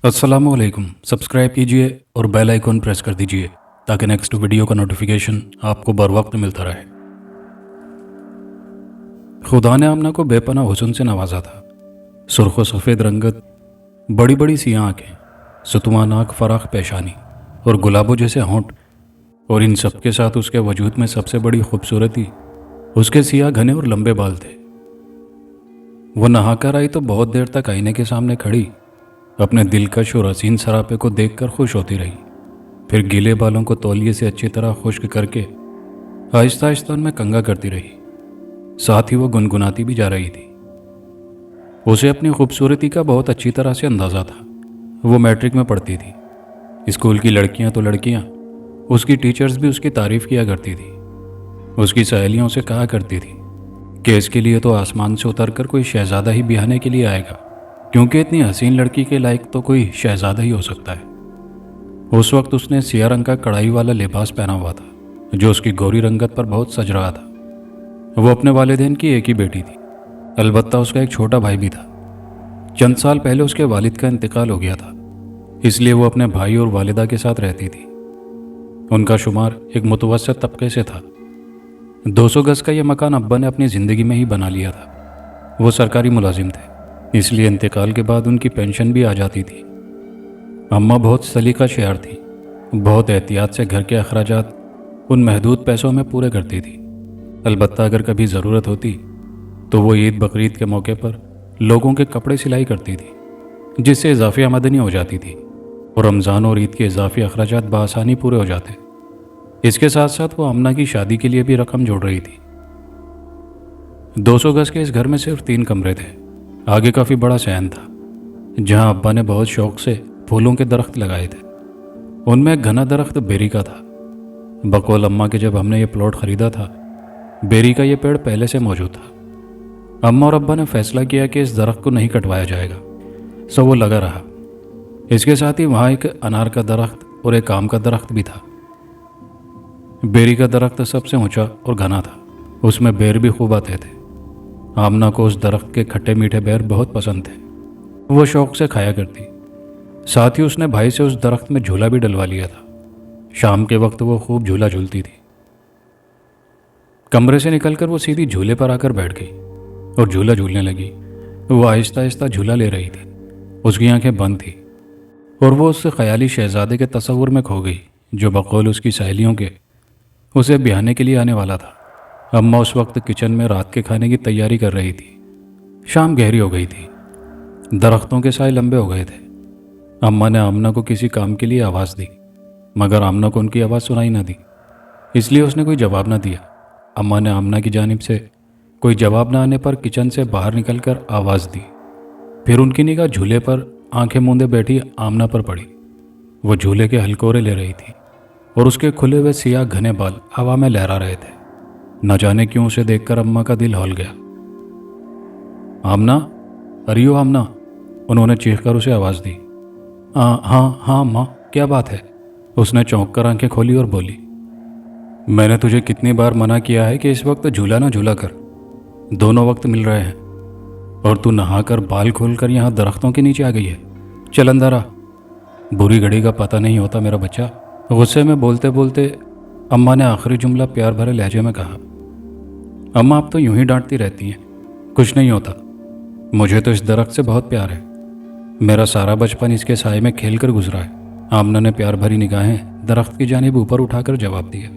अस्सलामुअलैकुम। सब्सक्राइब कीजिए और बेल आइकॉन प्रेस कर दीजिए ताकि नेक्स्ट वीडियो का नोटिफिकेशन आपको बर वक्त मिलता रहे। खुदा ने आमना को बेपनाह हुस्न से नवाजा था। सुर्ख व सफ़ेद रंगत, बड़ी बड़ी सी आँखें, सुतवा नाक, फराख पेशानी और गुलाबों जैसे होंठ, और इन सब के साथ उसके वजूद में सबसे बड़ी खूबसूरती उसके सियाह घने और लंबे बाल थे। वो नहाकर आई तो बहुत देर तक आईने के सामने खड़ी अपने दिलकश और हसीन सरापे को देखकर खुश होती रही। फिर गीले बालों को तौलिए से अच्छी तरह खुश्क करके आहिस्ता आहिस्ता उनमें कंघा करती रही। साथ ही वो गुनगुनाती भी जा रही थी। उसे अपनी खूबसूरती का बहुत अच्छी तरह से अंदाज़ा था। वो मैट्रिक में पढ़ती थी। स्कूल की लड़कियां तो लड़कियां, उसकी टीचर्स भी उसकी तारीफ़ किया करती थी। उसकी सहेलियों से कहा करती थी कि इसके लिए तो आसमान से उतर कर कोई शहज़ादा ही बिहाने के लिए आएगा, क्योंकि इतनी हसीन लड़की के लायक तो कोई शहज़ादा ही हो सकता है। उस वक्त उसने सिया रंग का कढ़ाई वाला लिबास पहना हुआ था जो उसकी गोरी रंगत पर बहुत सज रहा था। वो अपने वालिदैन की एक ही बेटी थी। अलबत्ता उसका एक छोटा भाई भी था। चंद साल पहले उसके वालिद का इंतकाल हो गया था, इसलिए वो अपने भाई और वालिदा के साथ रहती थी। उनका शुमार एक मुतवस्सित तबके से था। 200 गज का यह मकान अब्बा ने अपनी ज़िंदगी में ही बना लिया था। वो सरकारी मुलाजिम थे, इसलिए इंतकाल के बाद उनकी पेंशन भी आ जाती थी। अम्मा बहुत सलीका शेयर थी। बहुत एहतियात से घर के अखराजात उन महदूद पैसों में पूरे करती थी। अलबत्ता अगर कभी ज़रूरत होती तो वो ईद बकरीद के मौके पर लोगों के कपड़े सिलाई करती थी, जिससे इजाफी आमदनी हो जाती थी और रमज़ान और ईद के इजाफी अखराजात बआसानी पूरे हो जाते। इसके साथ साथ वो आमना की शादी के लिए भी रकम जोड़ रही थी। 200 गज के इस घर में सिर्फ 3 कमरे थे। आगे काफ़ी बड़ा सहन था जहाँ अब्बा ने बहुत शौक से फूलों के दरख्त लगाए थे। उनमें एक घना दरख्त बेरी का था। बकौल अम्मा के जब हमने ये प्लॉट ख़रीदा था, बेरी का ये पेड़ पहले से मौजूद था। अम्मा और अब्बा ने फैसला किया कि इस दरख्त को नहीं कटवाया जाएगा, सो वो लगा रहा। इसके साथ ही वहाँ एक अनार का दरख्त और एक आम का दरख्त भी था। बेरी का दरख्त सबसे ऊंचा और घना था। उसमें बेर भी खूब आते थे। आमना को उस दरख्त के खट्टे मीठे बेर बहुत पसंद थे। वो शौक से खाया करती। साथ ही उसने भाई से उस दरख्त में झूला भी डलवा लिया था। शाम के वक्त वो खूब झूला झूलती थी। कमरे से निकलकर वो सीधी झूले पर आकर बैठ गई और झूला झूलने लगी। वो आहिस्ता आहिस्ता झूला ले रही थी। उसकी आंखें बंद थी और वो उस ख़याली शहजादे के तस्वुर में खो गई जो बकौल उसकी सहेलियों के उसे ब्याहने के लिए आने वाला था। अम्मा उस वक्त किचन में रात के खाने की तैयारी कर रही थी। शाम गहरी हो गई थी। दरख्तों के साए लंबे हो गए थे। अम्मा ने आमना को किसी काम के लिए आवाज़ दी, मगर आमना को उनकी आवाज़ सुनाई न दी, इसलिए उसने कोई जवाब न दिया। अम्मा ने आमना की जानिब से कोई जवाब न आने पर किचन से बाहर निकलकर आवाज़ दी। फिर उनकी निगाह झूले पर आंखें मूंदे बैठी आमना पर पड़ी। वो झूले के हलकोरे ले रही थी और उसके खुले हुए सियाह घने बाल हवा में लहरा रहे थे। न जाने क्यों उसे देखकर अम्मा का दिल हौल गया। आमना, अरियो आमना, उन्होंने चीखकर उसे आवाज़ दी। हाँ अम्मा, क्या बात है? उसने चौंक कर आंखें खोली और बोली, मैंने तुझे कितनी बार मना किया है कि इस वक्त झूला ना झूला कर। दोनों वक्त मिल रहे हैं और तू नहाकर बाल खोलकर यहाँ दरख्तों के नीचे आ गई है। चल अंदर आ। बुरी घड़ी का पता नहीं होता मेरा बच्चा। गुस्से में बोलते बोलते अम्मा ने आखिरी जुमला प्यार भरे लहजे में कहा। अम्मा, आप तो यूं ही डांटती रहती हैं। कुछ नहीं होता। मुझे तो इस दरख्त से बहुत प्यार है। मेरा सारा बचपन इसके साए में खेल कर गुजरा है। आमना ने प्यार भरी निगाहें दरख्त की जानिब ऊपर उठाकर जवाब दिया।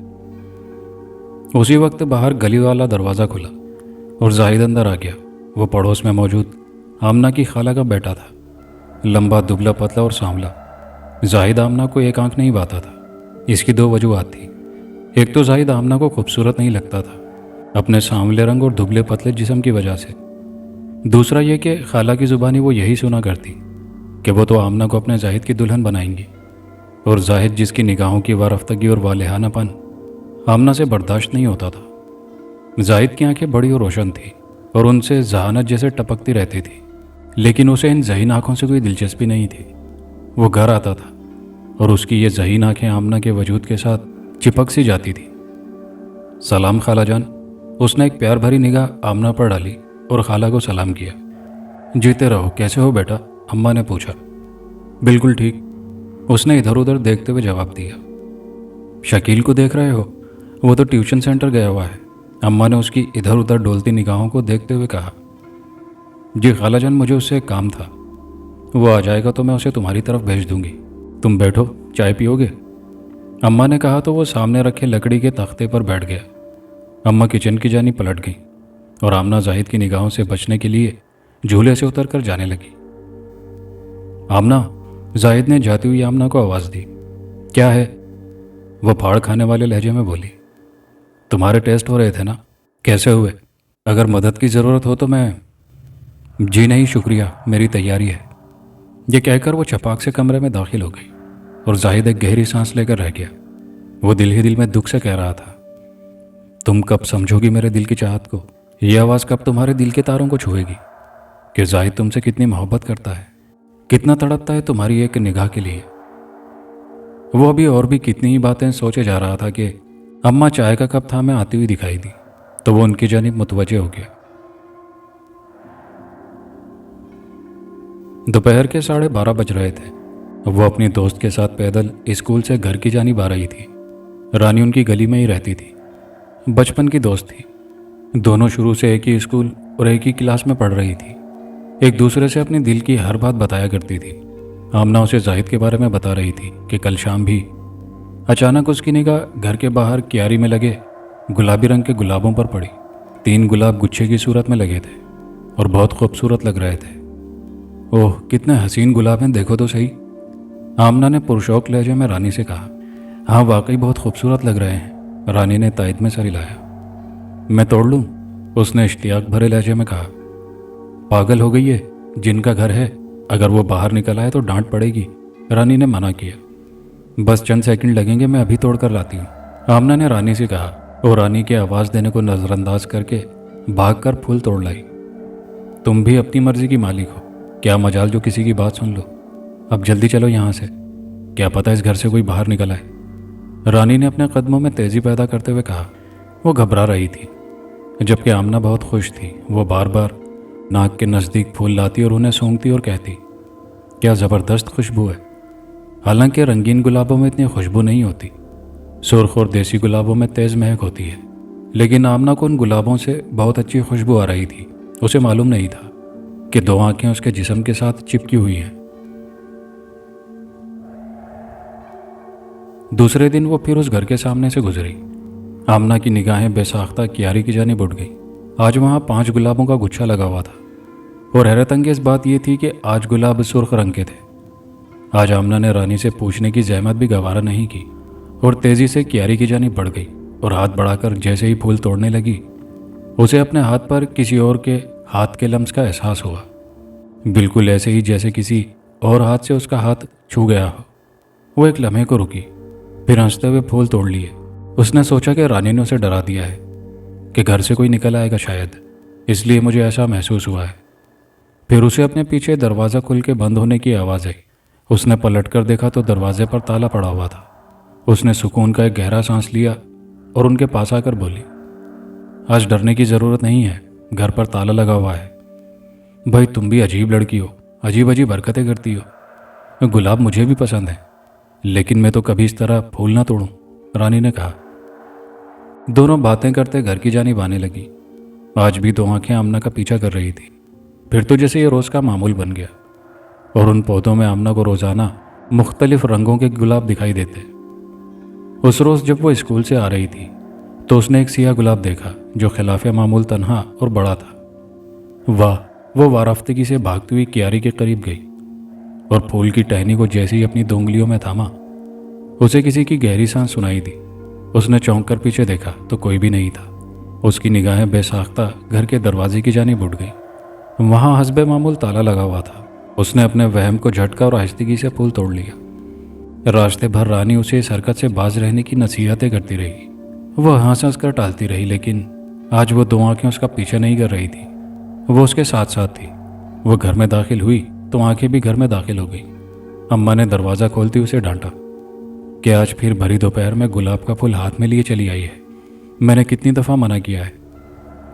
उसी वक्त बाहर गली वाला दरवाज़ा खुला और जाहिद अंदर आ गया। वो पड़ोस में मौजूद आमना की खाला का बेटा था। लंबा, दुबला, पतला और सांवला। जाहिद आमना को एक आंख नहीं बाता था। इसकी 2 वजूहात थी। एक तो जाहिद आमना को खूबसूरत नहीं लगता था अपने सांवले रंग और दुबले पतले जिस्म की वजह से। दूसरा ये कि खाला की ज़ुबानी वो यही सुना करती कि वो तो आमना को अपने जाहिद की दुल्हन बनाएंगी, और जाहिद जिसकी निगाहों की वारफ्तगी और वालेहानापन आमना से बर्दाश्त नहीं होता था। जाहिद की आंखें बड़ी और रोशन थी और उनसे जहानत जैसे टपकती रहती थी, लेकिन उसे इन ज़हीन आँखों से कोई दिलचस्पी नहीं थी। वो घर आता था और उसकी ये ज़हीन आँखें आमना के वजूद के साथ चिपक सी जाती थी। सलाम खाला जान। उसने एक प्यार भरी निगाह आमना पर डाली और खाला को सलाम किया। जीते रहो, कैसे हो बेटा? अम्मा ने पूछा। बिल्कुल ठीक, उसने इधर उधर देखते हुए जवाब दिया। शकील को देख रहे हो? वो तो ट्यूशन सेंटर गया हुआ है। अम्मा ने उसकी इधर उधर डोलती निगाहों को देखते हुए कहा। जी खालाजान, मुझे उससे एक काम था। वो आ जाएगा तो मैं उसे तुम्हारी तरफ भेज दूंगी। तुम बैठो, चाय पियोगे? अम्मा ने कहा तो वो सामने रखे लकड़ी के तख्ते पर बैठ गया। अम्मा किचन की जानी पलट गई और आमना जाहिद की निगाहों से बचने के लिए झूले से उतर कर जाने लगी। आमना, जाहिद ने जाती हुई आमना को आवाज़ दी। क्या है? वो फाड़ खाने वाले लहजे में बोली। तुम्हारे टेस्ट हो रहे थे ना, कैसे हुए? अगर मदद की ज़रूरत हो तो मैं। जी नहीं शुक्रिया, मेरी तैयारी है। ये कहकर वो छपाक से कमरे में दाखिल हो गई और जाहिद एक गहरी सांस लेकर रह गया। वो दिल ही दिल में दुख से कह रहा था, तुम कब समझोगी मेरे दिल की चाहत को? ये आवाज़ कब तुम्हारे दिल के तारों को छुएगी कि जाहिद तुमसे कितनी मोहब्बत करता है, कितना तड़पता है तुम्हारी एक निगाह के लिए। वो अभी और भी कितनी ही बातें सोचे जा रहा था कि अम्मा चाय का कप थामे आती हुई दिखाई दी तो वो उनकी जानिब मुतवज्जे हो गया। दोपहर के 12:30 बज रहे थे। वो अपनी दोस्त के साथ पैदल स्कूल से घर की जानिब आ रही थी। रानी उनकी गली में ही रहती थी, बचपन की दोस्त थी। दोनों शुरू से एक ही स्कूल और एक ही क्लास में पढ़ रही थी। एक दूसरे से अपने दिल की हर बात बताया करती थी। आमना उसे जाहिद के बारे में बता रही थी कि कल शाम भी अचानक उसकी निगाह घर के बाहर क्यारी में लगे गुलाबी रंग के गुलाबों पर पड़ी। 3 गुलाब गुच्छे की सूरत में लगे थे और बहुत खूबसूरत लग रहे थे। ओह, कितने हसीन गुलाब हैं, देखो तो सही। आमना ने पुरशौक लहजे में रानी से कहा। हाँ, वाकई बहुत खूबसूरत लग रहे हैं, रानी ने तायद में सर हिलाया। मैं तोड़ लूँ? उसने इश्तियाक भरे लहजे में कहा। पागल हो गई है, जिनका घर है, अगर वो बाहर निकल आए तो डांट पड़ेगी, रानी ने मना किया। बस चंद सेकंड लगेंगे, मैं अभी तोड़ कर लाती हूँ, आमना ने रानी से कहा और रानी के आवाज़ देने को नज़रअंदाज करके भागकर फूल तोड़ लाई। तुम भी अपनी मर्जी की मालिक हो, क्या मजाल जो किसी की बात सुन लो। अब जल्दी चलो यहाँ से, क्या पता इस घर से कोई बाहर निकल आए, रानी ने अपने कदमों में तेज़ी पैदा करते हुए कहा। वो घबरा रही थी, जबकि आमना बहुत खुश थी। वो बार बार नाक के नज़दीक फूल लाती और उन्हें सूंघती और कहती, क्या ज़बरदस्त खुशबू है। हालांकि रंगीन गुलाबों में इतनी खुशबू नहीं होती, सुर्ख और देसी गुलाबों में तेज़ महक होती है, लेकिन आमना को उन गुलाबों से बहुत अच्छी खुशबू आ रही थी। उसे मालूम नहीं था कि 2 आंखें उसके जिस्म के साथ चिपकी हुई हैं। दूसरे दिन वो फिर उस घर के सामने से गुजरी। आमना की निगाहें बेसाख्ता क्यारी की जानिब उठ गई। आज वहाँ 5 गुलाबों का गुच्छा लगा हुआ था और हैरत अंगेज बात यह थी कि आज गुलाब सुर्ख रंग के थे। आज आमना ने रानी से पूछने की जहमत भी गवारा नहीं की और तेज़ी से क्यारी की जानिब बढ़ गई और हाथ बढ़ाकर जैसे ही फूल तोड़ने लगी, उसे अपने हाथ पर किसी और के हाथ के लम्स का एहसास हुआ, बिल्कुल ऐसे ही जैसे किसी और हाथ से उसका हाथ छू गया हो। वो एक लम्हे को रुकी, फिर हंसते हुए फूल तोड़ लिए। उसने सोचा कि रानी ने उसे डरा दिया है कि घर से कोई निकल आएगा शायद, इसलिए मुझे ऐसा महसूस हुआ है। फिर उसे अपने पीछे दरवाज़ा खुल के बंद होने की आवाज़ आई। उसने पलटकर देखा तो दरवाजे पर ताला पड़ा हुआ था। उसने सुकून का एक गहरा सांस लिया और उनके पास आकर बोली, आज डरने की ज़रूरत नहीं है, घर पर ताला लगा हुआ है। भाई तुम भी अजीब लड़की हो, अजीब अजीब हरकतें करती हो। गुलाब मुझे भी पसंद है, लेकिन मैं तो कभी इस तरह फूल ना तोड़ूं, रानी ने कहा। दोनों बातें करते घर की जानिब आने लगी। आज भी 2 आंखें आमना का पीछा कर रही थी। फिर तो जैसे ये रोज़ का मामूल बन गया और उन पौधों में आमना को रोज़ाना मुख्तलिफ रंगों के गुलाब दिखाई देते। उस रोज़ जब वो स्कूल से आ रही थी तो उसने एक सियाह गुलाब देखा जो खिलाफ मामूल तन्हा और बड़ा था। वाह, वो वाराफ्तगी से भागती हुई क्यारी के करीब गई और फूल की टहनी को जैसे ही अपनी 2 उंगलियों में थामा, उसे किसी की गहरी सांस सुनाई दी। उसने चौंक कर पीछे देखा तो कोई भी नहीं था। उसकी निगाहें बेसाख्ता घर के दरवाजे की जानिब उठ गई। वहाँ हस्बे मामूल ताला लगा हुआ था। उसने अपने वहम को झटका और आहिस्तगी से फूल तोड़ लिया। रास्ते भर रानी उसे इस हरकत से बाज रहने की नसीहतें करती रही। वह हंस हंस कर टालती रही, लेकिन आज वो 2 आंखें उसका पीछा नहीं कर रही थी, वो उसके साथ साथ थी। वो घर में दाखिल हुई तो आंखें भी घर में दाखिल हो गई। अम्मा ने दरवाज़ा खोलती उसे डांटा कि आज फिर भरी दोपहर में गुलाब का फूल हाथ में लिए चली आई है। मैंने कितनी दफ़ा मना किया है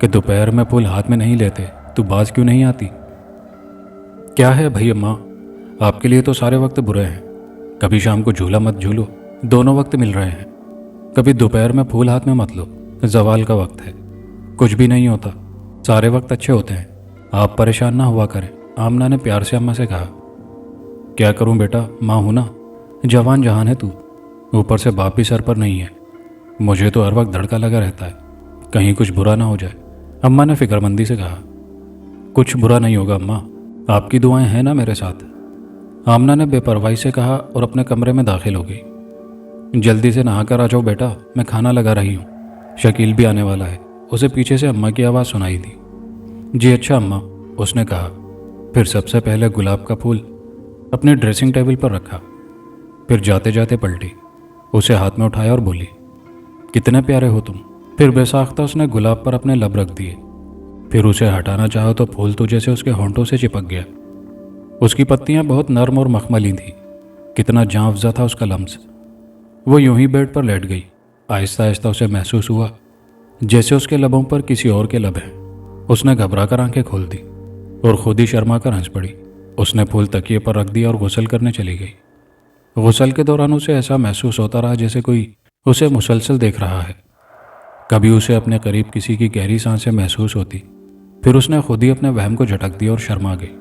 कि दोपहर में फूल हाथ में नहीं लेते, तू बाज क्यों नहीं आती? क्या है भाई अम्मा, आपके लिए तो सारे वक्त बुरे हैं। कभी शाम को झूला मत झूलो, दोनों वक्त मिल रहे हैं। कभी दोपहर में फूल हाथ में मत लो, जवाल का वक्त है। कुछ भी नहीं होता, सारे वक्त अच्छे होते हैं। आप परेशान ना हुआ करें, आमना ने प्यार से अम्मा से कहा। क्या करूं बेटा, माँ हूं ना, जवान जहान है तू, ऊपर से बाप भी सर पर नहीं है। मुझे तो हर वक्त धड़का लगा रहता है, कहीं कुछ बुरा ना हो जाए, अम्मा ने फिक्रमंदी से कहा। कुछ बुरा नहीं होगा अम्मा, आपकी दुआएं हैं ना मेरे साथ, आमना ने बेपरवाही से कहा और अपने कमरे में दाखिल हो गई। जल्दी से नहा कर आ जाओ बेटा, मैं खाना लगा रही हूँ, शकील भी आने वाला है, उसे पीछे से अम्मा की आवाज़ सुनाई दी। जी अच्छा अम्मा, उसने कहा। फिर सबसे पहले गुलाब का फूल अपने ड्रेसिंग टेबल पर रखा, फिर जाते जाते पलटी, उसे हाथ में उठाया और बोली, कितने प्यारे हो तुम। फिर बेसाख्ता उसने गुलाब पर अपने लब रख दिए। फिर उसे हटाना चाहा तो फूल तो जैसे उसके होंठों से चिपक गया। उसकी पत्तियां बहुत नरम और मखमली थीं। कितना जाँ अफ़ज़ा था उसका लम्स। वो यूं ही बेड पर लेट गई। आहिस्ता आहिस्ता उसे महसूस हुआ जैसे उसके लबों पर किसी और के लब हैं। उसने घबरा कर आंखें खोल दी और खुद ही शर्मा कर हंस पड़ी। उसने फूल तकिए पर रख दिया और गुस्ल करने चली गई। गुस्ल के दौरान उसे ऐसा महसूस होता रहा जैसे कोई उसे मुसलसल देख रहा है। कभी उसे अपने करीब किसी की गहरी सांसें महसूस होती, फिर उसने खुद ही अपने वहम को झटक दिया और शर्मा गई।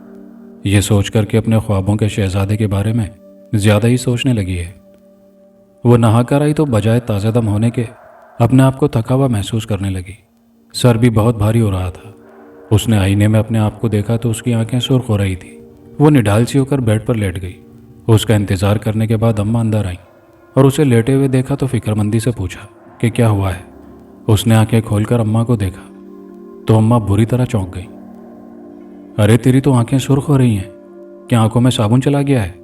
ये सोच कर कि अपने ख्वाबों के शहजादे के बारे में ज़्यादा ही सोचने लगी है। वो नहा कर आई तो बजाय ताज़ा दम होने के अपने आप को थका हुआ महसूस करने लगी। सर भी बहुत भारी हो रहा था। उसने आईने में अपने आप को देखा तो उसकी आंखें सुर्ख हो रही थी। वो निढाल सी होकर बेड पर लेट गई। उसका इंतज़ार करने के बाद अम्मा अंदर आई और उसे लेटे हुए देखा तो फिक्रमंदी से पूछा कि क्या हुआ है। उसने आंखें खोलकर अम्मा को देखा तो अम्मा बुरी तरह चौंक गई। अरे तेरी तो आंखें सुर्ख हो रही हैं, क्या आंखों में साबुन चला गया है?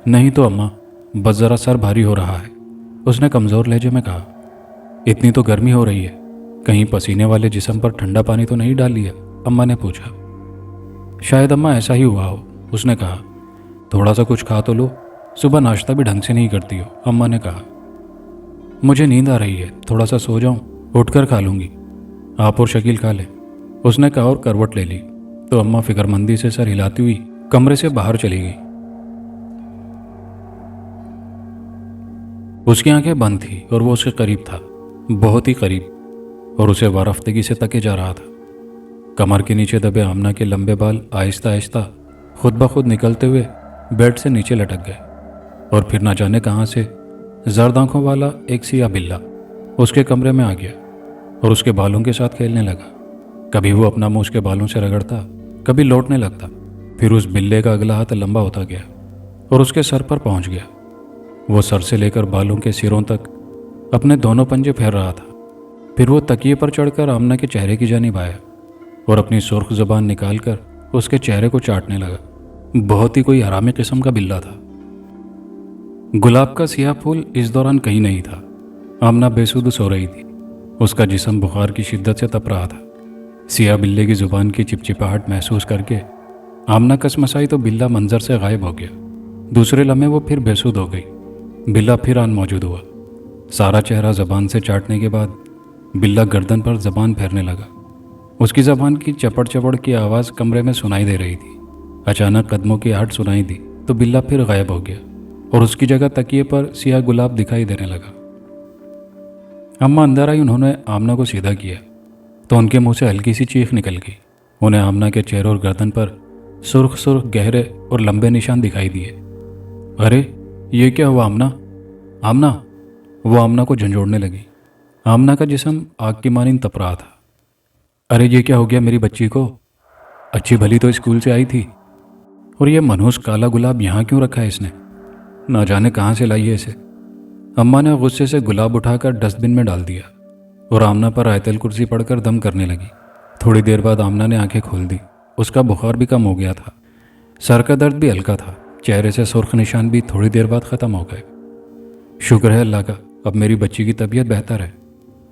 नहीं तो अम्मा, बस ज़रा सर भारी हो रहा है, उसने कमज़ोर लहजे में कहा। इतनी तो गर्मी हो रही है, कहीं पसीने वाले जिस्म पर ठंडा पानी तो नहीं डाल लिया? अम्मा ने पूछा। शायद अम्मा ऐसा ही हुआ हो, उसने कहा। थोड़ा सा कुछ खा तो लो, सुबह नाश्ता भी ढंग से नहीं करती हो, अम्मा ने कहा। मुझे नींद आ रही है, थोड़ा सा सो जाऊं, उठकर खा लूंगी। आप और शकील खा लें, उसने कहा और करवट ले ली तो अम्मा फिक्रमंदी से सर हिलाती हुई कमरे से बाहर चली गई। उसकी आंखें बंद थी और वो उसके करीब था, बहुत ही करीब, और उसे वारफ्तगी से तके जा रहा था। कमर के नीचे दबे आमना के लंबे बाल आहिस्ता आहिस्ता खुद ब खुद निकलते हुए बेड से नीचे लटक गए और फिर ना जाने कहाँ से जर्द आंखों वाला एक सिया बिल्ला उसके कमरे में आ गया और उसके बालों के साथ खेलने लगा। कभी वो अपना मुंह उसके बालों से रगड़ता, कभी लौटने लगता। फिर उस बिल्ले का अगला हाथ लंबा होता गया और उसके सर पर पहुंच गया। वो सर से लेकर बालों के सिरों तक अपने दोनों पंजे फेर रहा था। फिर वो तकिए पर चढ़कर आमना के चेहरे की जानिब आया और अपनी सुर्ख ज़बान निकालकर उसके चेहरे को चाटने लगा। बहुत ही कोई हरामी किस्म का बिल्ला था। गुलाब का सियाह फूल इस दौरान कहीं नहीं था। आमना बेसुध सो रही थी। उसका जिस्म बुखार की शिद्दत से तप रहा था। सियाह बिल्ले की जुबान की चिपचिपाहट महसूस करके आमना कसमसाई तो बिल्ला मंजर से गायब हो गया। दूसरे लम्हे वो फिर बेसुध हो गई। बिल्ला फिर आन मौजूद हुआ। सारा चेहरा जबान से चाटने के बाद बिल्ला गर्दन पर जबान फेरने लगा। उसकी जबान की चपड़ चपड़ की आवाज़ कमरे में सुनाई दे रही थी। अचानक कदमों की आहट सुनाई दी तो बिल्ला फिर गायब हो गया और उसकी जगह तकिए पर सियाह गुलाब दिखाई देने लगा। अम्मा अंदर आई। उन्होंने आमना को सीधा किया तो उनके मुंह से हल्की सी चीख निकल गई। उन्हें आमना के चेहरे और गर्दन पर सुर्ख सुर्ख गहरे और लंबे निशान दिखाई दिए। अरे ये क्या हुआ आमना? आमना! वो आमना को झंझोड़ने लगी। आमना का जिस्म आग की मानिंद तप रहा था। अरे ये क्या हो गया मेरी बच्ची को? अच्छी भली तो स्कूल से आई थी और ये मनहूस काला गुलाब यहाँ क्यों रखा है इसने? ना जाने कहाँ से लाई है इसे। अम्मा ने गुस्से से गुलाब उठाकर डस्टबिन में डाल दिया और आमना पर आयतल कुर्सी पढ़कर दम करने लगी। थोड़ी देर बाद आमना ने आंखें खोल दी। उसका बुखार भी कम हो गया था। सर का दर्द भी हल्का था। चेहरे से सुर्ख निशान भी थोड़ी देर बाद ख़त्म हो गए। शुक्र है अल्लाह का, अब मेरी बच्ची की तबीयत बेहतर है।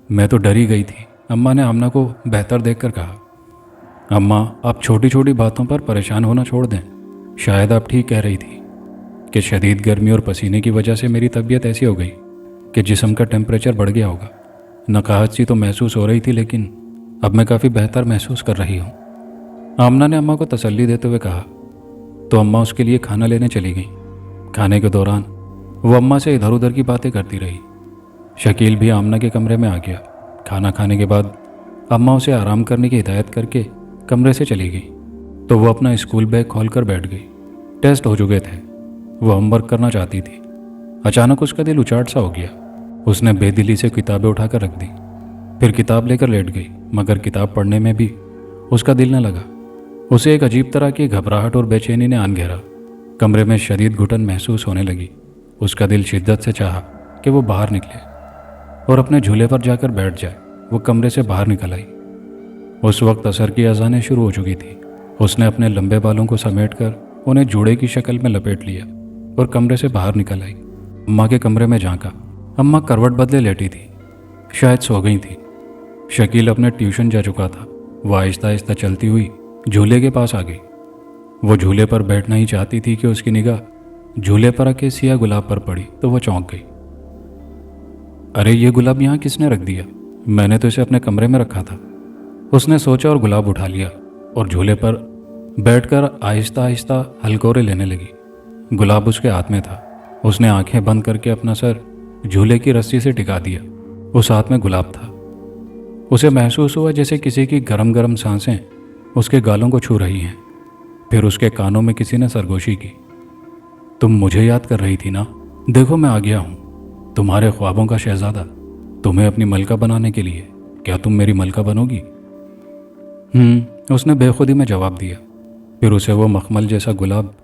मैं तो डर ही गई थी, अम्मा ने आमना को बेहतर देखकर कहा। अम्मा, आप छोटी छोटी बातों पर परेशान होना छोड़ दें। शायद आप ठीक कह रही थी कि शदीद गर्मी और पसीने की वजह से मेरी तबीयत ऐसी हो गई कि जिस्म का टेम्परेचर बढ़ गया होगा। नकाहत सी तो महसूस हो रही थी, लेकिन अब मैं काफ़ी बेहतर महसूस कर रही हूँ। आमना ने अम्मा को तसल्ली देते हुए कहा। तो अम्मा उसके लिए खाना लेने चली गईं। खाने के दौरान वो अम्मा से इधर उधर की बातें करती रही। शकील भी आमना के कमरे में आ गया। खाना खाने के बाद अम्मा उसे आराम करने की हिदायत करके कमरे से चली गई तो वो अपना स्कूल बैग खोल कर बैठ गई। टेस्ट हो चुके थे, वो होमवर्क करना चाहती थी। अचानक उसका दिल उचाट सा हो गया। उसने बेदिली से किताबें उठाकर रख दी, फिर किताब लेकर लेट गई, मगर किताब पढ़ने में भी उसका दिल न लगा। उसे एक अजीब तरह की घबराहट और बेचैनी ने आन घेरा। कमरे में शदीद घुटन महसूस होने लगी। उसका दिल शिद्दत से चाहा कि वो बाहर निकले और अपने झूले पर जाकर बैठ जाए। वो कमरे से बाहर निकल आई। उस वक्त असर की अज़ानें शुरू हो चुकी थी। उसने अपने लंबे बालों को समेटकर उन्हें जूड़े की शक्ल में लपेट लिया और कमरे से बाहर निकल आई। अम्मा के कमरे में झांका। अम्मा करवट बदले लेटी थी, शायद सो गई थी। शकील अपने ट्यूशन जा चुका था। वह आहिस्ता आहिस्ता चलती हुई झूले के पास आ गई। वो झूले पर बैठना ही चाहती थी कि उसकी निगाह झूले पर रखे सिया गुलाब पर पड़ी तो वह चौंक गई। अरे ये गुलाब यहाँ किसने रख दिया? मैंने तो इसे अपने कमरे में रखा था। उसने सोचा और गुलाब उठा लिया और झूले पर बैठकर आहिस्ता आहिस्ता हलकोरे लेने लगी। गुलाब उसके हाथ में था। उसने आंखें बंद करके अपना सर झूले की रस्सी से टिका दिया। उस हाथ में गुलाब था। उसे महसूस हुआ जैसे किसी की गरम गरम सांसें उसके गालों को छू रही हैं। फिर उसके कानों में किसी ने सरगोशी की। तुम मुझे याद कर रही थी ना? देखो मैं आ गया हूँ, तुम्हारे ख्वाबों का शहजादा, तुम्हें अपनी मलका बनाने के लिए। क्या तुम मेरी मलका बनोगी? उसने बेखुदी में जवाब दिया। फिर उसे वो मखमल जैसा गुलाब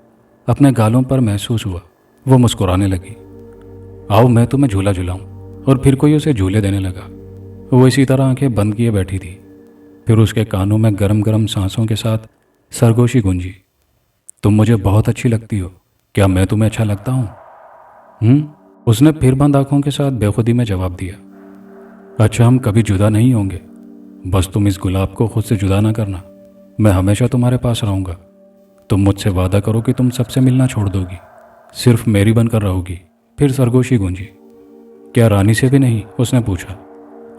अपने गालों पर महसूस हुआ। वो मुस्कुराने लगी। आओ मैं तुम्हें झूला झुलाऊं। और फिर कोई उसे झूले देने लगा। वो इसी तरह आंखें बंद किए बैठी थी। फिर उसके कानों में गरम गरम सांसों के साथ सरगोशी गूंजी। तुम मुझे बहुत अच्छी लगती हो। क्या मैं तुम्हें अच्छा लगता हूँ? उसने फिर बंद आंखों के साथ बेखुदी में जवाब दिया। अच्छा, हम कभी जुदा नहीं होंगे। बस तुम इस गुलाब को खुद से जुदा ना करना। मैं हमेशा तुम्हारे पास रहूँगा। तुम मुझसे वादा करो कि तुम सबसे मिलना छोड़ दोगी, सिर्फ मेरी बनकर रहोगी। फिर सरगोशी गूंजी। क्या रानी से भी नहीं? उसने पूछा।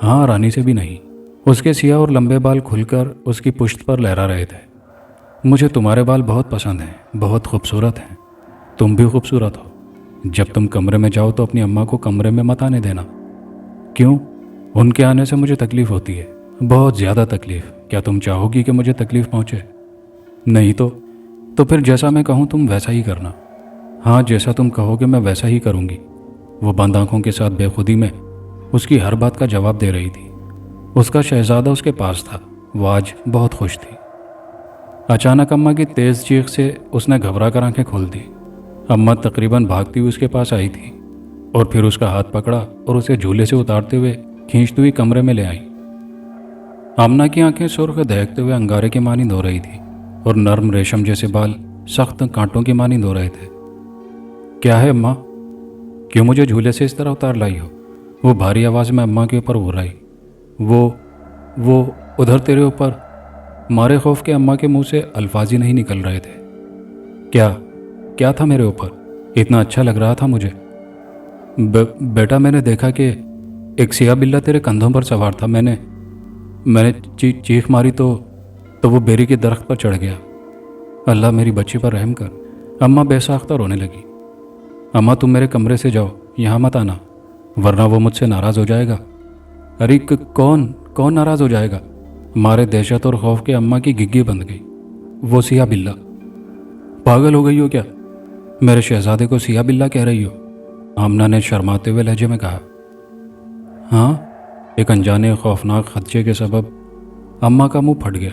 हाँ, रानी से भी नहीं। उसके सिया और लंबे बाल खुलकर उसकी पुश्त पर लहरा रहे थे। मुझे तुम्हारे बाल बहुत पसंद हैं, बहुत खूबसूरत हैं। तुम भी खूबसूरत हो। जब तुम कमरे में जाओ तो अपनी अम्मा को कमरे में मत आने देना। क्यों? उनके आने से मुझे तकलीफ़ होती है, बहुत ज़्यादा तकलीफ़। क्या तुम चाहोगी कि मुझे तकलीफ़ पहुँचे? नहीं तो फिर जैसा मैं कहूँ तुम वैसा ही करना। हाँ, जैसा तुम कहोगे मैं वैसा ही करूँगी। वो बंद आँखों के साथ बेखुदी में उसकी हर बात का जवाब दे रही थी। उसका शहजादा उसके पास था। वो आज बहुत खुश थी। अचानक अम्मा की तेज़ चीख से उसने घबरा कर आंखें खोल दी। अम्मा तकरीबन भागती हुई उसके पास आई थी और फिर उसका हाथ पकड़ा और उसे झूले से उतारते हुए खींचती हुई कमरे में ले आई। आमना की आंखें सुर्ख दहकते हुए अंगारे की मानी हो रही थी और नर्म रेशम जैसे बाल सख्त कांटों की मानी हो रहे थे। क्या है अम्मा? क्यों मुझे झूले से इस तरह उतार लाई हो? वो भारी आवाज़ में अम्मा के ऊपर उड़ आई। वो उधर तेरे ऊपर। मारे खौफ के अम्मा के मुंह से अल्फाज ही नहीं निकल रहे थे। क्या था मेरे ऊपर? इतना अच्छा लग रहा था मुझे। बेटा, मैंने देखा कि एक सिया बिल्ला तेरे कंधों पर सवार था। मैंने चीख मारी तो वो बेरी के दरख्त पर चढ़ गया। अल्लाह मेरी बच्ची पर रहम कर। अम्मा बेसाख्ता रोने लगी। अम्मा, तुम मेरे कमरे से जाओ, यहाँ मत आना, वरना वो मुझसे नाराज़ हो जाएगा। अरे कौन नाराज़ हो जाएगा? मारे दहशत और खौफ के अम्मा की गिग्गी बंध गई। वो सिया बिल्ला। पागल हो गई हो क्या? मेरे शहजादे को सिया बिल्ला कह रही हो? आमना ने शर्माते हुए लहजे में कहा। हाँ। एक अनजाने खौफनाक खदशे के सबब अम्मा का मुंह फट गया।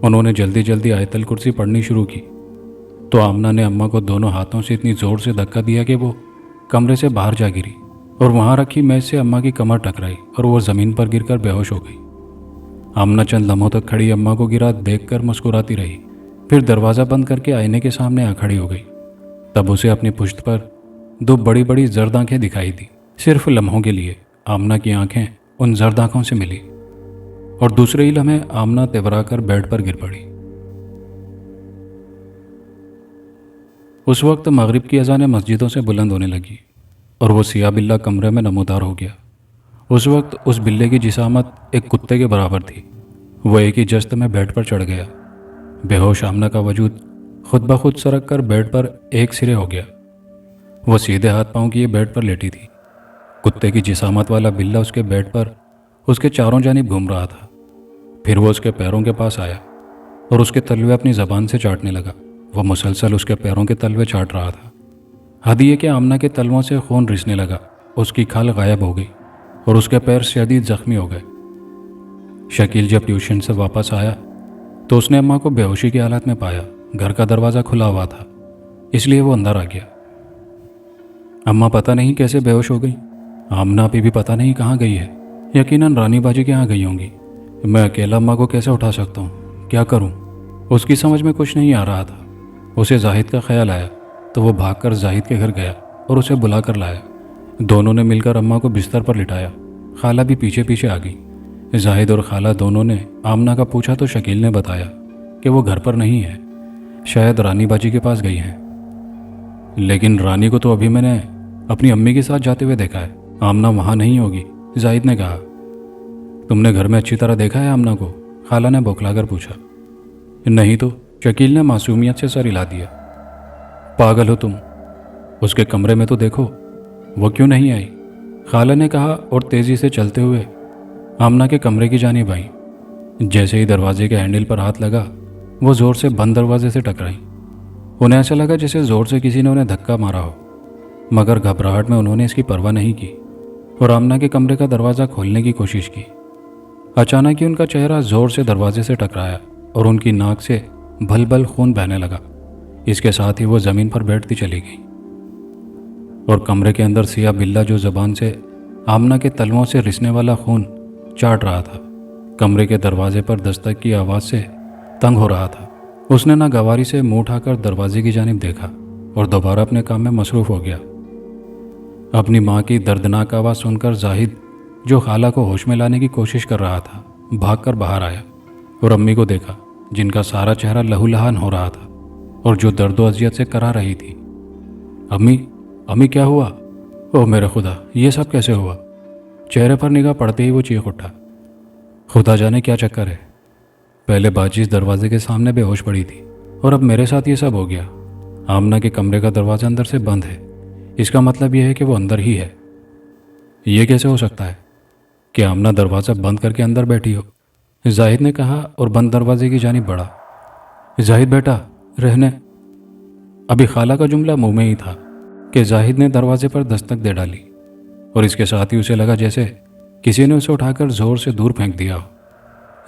उन्होंने जल्दी जल्दी आयतल कुर्सी पढ़नी शुरू की तो आमना ने अम्मा को दोनों हाथों से इतनी ज़ोर से धक्का दिया कि वो कमरे से बाहर जा गिरी और वहाँ रखी मेज से अम्मा की कमर टकराई और वो ज़मीन पर गिरकर बेहोश हो गई। आमना चंद लम्हों तक खड़ी अम्मा को गिरा देखकर मुस्कुराती रही, फिर दरवाज़ा बंद करके आईने के सामने आ खड़ी हो गई। तब उसे अपनी पुश्त पर दो बड़ी बड़ी जर्द आँखें दिखाई दी। सिर्फ लम्हों के लिए आमना की आंखें उन जर्द आँखों से मिली और दूसरे ही लम्हे आमना तेवरा कर बेड पर गिर पड़ी। उस वक्त मगरिब की अज़ानें मस्जिदों से बुलंद होने लगी और वो सिया बिल्ला कमरे में नमूदार हो गया। उस वक्त उस बिल्ले की जिसामत एक कुत्ते के बराबर थी। वो एक ही जस्त में बेड पर चढ़ गया। बेहोश आमना का वजूद खुद ब खुद सरक कर बेड पर एक सिरे हो गया। वो सीधे हाथ पांव किए बेड पर लेटी थी। कुत्ते की जिसामत वाला बिल्ला उसके बेड पर उसके चारों जानिब घूम रहा था। फिर वो उसके पैरों के पास आया और उसके तलवे अपनी ज़बान से चाटने लगा। वो मुसलसल उसके पैरों के तलवे चाट रहा था। हद ये कि आमना के तलवों से खून रिसने लगा। उसकी खाल गायब हो गई और उसके पैर शदीद जख्मी हो गए। शकील जब ट्यूशन से वापस आया तो उसने अम्मा को बेहोशी की हालत में पाया। घर का दरवाज़ा खुला हुआ था, इसलिए वो अंदर आ गया। अम्मा पता नहीं कैसे बेहोश हो गई। आमना अभी भी पता नहीं कहाँ गई है। यकीनन रानी बाजी के यहाँ गई होंगी। मैं अकेला अम्मा को कैसे उठा सकता हूँ? क्या करूँ? उसकी समझ में कुछ नहीं आ रहा था। उसे जाहिद का ख्याल आया तो वो भागकर जाहिद के घर गया और उसे बुला कर लाया। दोनों ने मिलकर अम्मा को बिस्तर पर लिटाया। खाला भी पीछे पीछे आ गई। जाहिद और खाला दोनों ने आमना का पूछा तो शकील ने बताया कि वो घर पर नहीं है, शायद रानी बाजी के पास गई हैं। लेकिन रानी को तो अभी मैंने अपनी अम्मी के साथ जाते हुए देखा है। आमना वहाँ नहीं होगी, जाहिद ने कहा। तुमने घर में अच्छी तरह देखा है आमना को? खाला ने बौखलाकर पूछा। नहीं तो, शकील ने मासूमियत से सर हिला दिया। पागल हो तुम, उसके कमरे में तो देखो, वो क्यों नहीं आई? खाला ने कहा और तेज़ी से चलते हुए आमना के कमरे की जानिब आई। जैसे ही दरवाजे के हैंडल पर हाथ लगा, वो ज़ोर से बंद दरवाजे से टकराई। उन्हें ऐसा लगा जैसे ज़ोर से किसी ने उन्हें धक्का मारा हो, मगर घबराहट में उन्होंने इसकी परवाह नहीं की और आमना के कमरे का दरवाज़ा खोलने की कोशिश की। अचानक ही उनका चेहरा ज़ोर से दरवाजे से टकराया और उनकी नाक से भल भल खून बहने लगा। इसके साथ ही वो ज़मीन पर बैठती चली गई और कमरे के अंदर सिया बिल्ला जो ज़बान से आमना के तलवों से रिसने वाला खून चाट रहा था, कमरे के दरवाजे पर दस्तक की आवाज़ से तंग हो रहा था। उसने नागवारी से मुंह उठाकर दरवाजे की जानिब देखा और दोबारा अपने काम में मसरूफ़ हो गया। अपनी माँ की दर्दनाक आवाज़ सुनकर जाहिद, जो खाला को होश में लाने की कोशिश कर रहा था, भागकर बाहर आया और अम्मी को देखा, जिनका सारा चेहरा लहूलुहान हो रहा था और जो दर्द व अज़ियत से करा रही थी। अम्मी, अम्मी क्या हुआ? ओह मेरे खुदा, ये सब कैसे हुआ? चेहरे पर निगाह पड़ते ही वो चीख उठा। खुदा जाने क्या चक्कर है। पहले बाजी इस दरवाजे के सामने बेहोश पड़ी थी और अब मेरे साथ ये सब हो गया। आमना के कमरे का दरवाज़ा अंदर से बंद है, इसका मतलब यह है कि वो अंदर ही है। ये कैसे हो सकता है कि आमना दरवाज़ा बंद करके अंदर बैठी हो? जाहिद ने कहा और बंद दरवाजे की जानिब बढ़ा। जाहिद बेटा, रहने। अभी खाला का जुमला मुंह में ही था कि जाहिद ने दरवाजे पर दस्तक दे डाली और इसके साथ ही उसे लगा जैसे किसी ने उसे उठाकर ज़ोर से दूर फेंक दिया हो।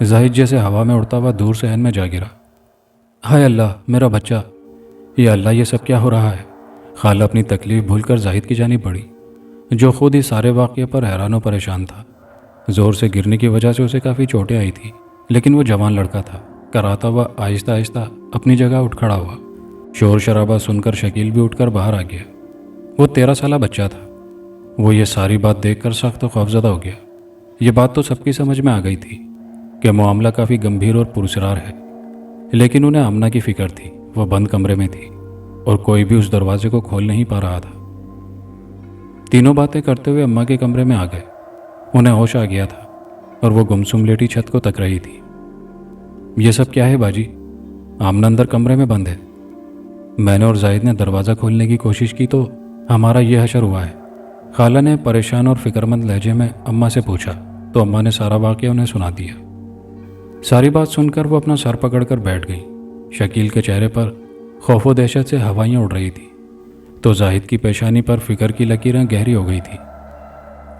जाहिद जैसे हवा में उड़ता हुआ दूर सहन में जा गिरा। हाय अल्लाह, मेरा बच्चा! या अल्लाह, ये सब क्या हो रहा है? खाला अपनी तकलीफ़ भूलकर जाहिद की जानिब बढ़ी, जो खुद ही सारे वाक़ये पर हैरान और परेशान था। ज़ोर से गिरने की वजह से उसे काफ़ी चोटें आई थी, लेकिन वो जवान लड़का था। कराता हुआ आहिस्ता आहिस्ता अपनी जगह उठ खड़ा हुआ। शोर शराबा सुनकर शकील भी उठकर बाहर आ गया। वो 13 साला बच्चा था। वो ये सारी बात देखकर सख्त खौफज़दा हो गया। ये बात तो सबकी समझ में आ गई थी कि मामला काफ़ी गंभीर और पुरस्कार है, लेकिन उन्हें आमना की फ़िक्र थी। वो बंद कमरे में थी और कोई भी उस दरवाजे को खोल नहीं पा रहा था। तीनों बातें करते हुए अम्मा के कमरे में आ गए। उन्हें होश आ गया था और वो गुमसुम लेटी छत को तक रही थी। ये सब क्या है बाजी? आमना अंदर कमरे में बंद है। मैंने और जाहिद ने दरवाज़ा खोलने की कोशिश की तो हमारा ये हशर हुआ है। खाला ने परेशान और फिक्रमंद लहजे में अम्मा से पूछा तो अम्मा ने सारा वाक़या उन्हें सुना दिया। सारी बात सुनकर वो अपना सर पकड़कर बैठ गई। शकील के चेहरे पर खौफ व दहशत से हवाइयाँ उड़ रही थी तो जाहिद की पेशानी पर फिक्र की लकीरें गहरी हो गई थी।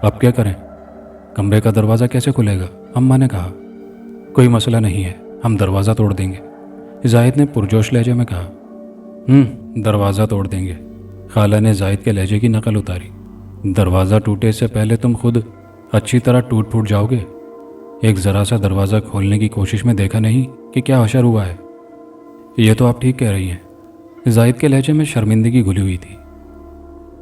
अब क्या करें? कमरे का दरवाज़ा कैसे खुलेगा? अम्मा ने कहा। कोई मसला नहीं है, हम दरवाज़ा तोड़ देंगे, जाहिद ने पुरजोश लहजे में कहा। दरवाज़ा तोड़ देंगे? खाला ने जाहिद के लहजे की नकल उतारी। दरवाज़ा टूटे से पहले तुम खुद अच्छी तरह टूट फूट जाओगे। एक ज़रा सा दरवाज़ा खोलने की कोशिश में देखा नहीं कि क्या हशर हुआ है? ये तो आप ठीक कह रही हैं। जाहिद के लहजे में शर्मिंदगी घुली हुई थी।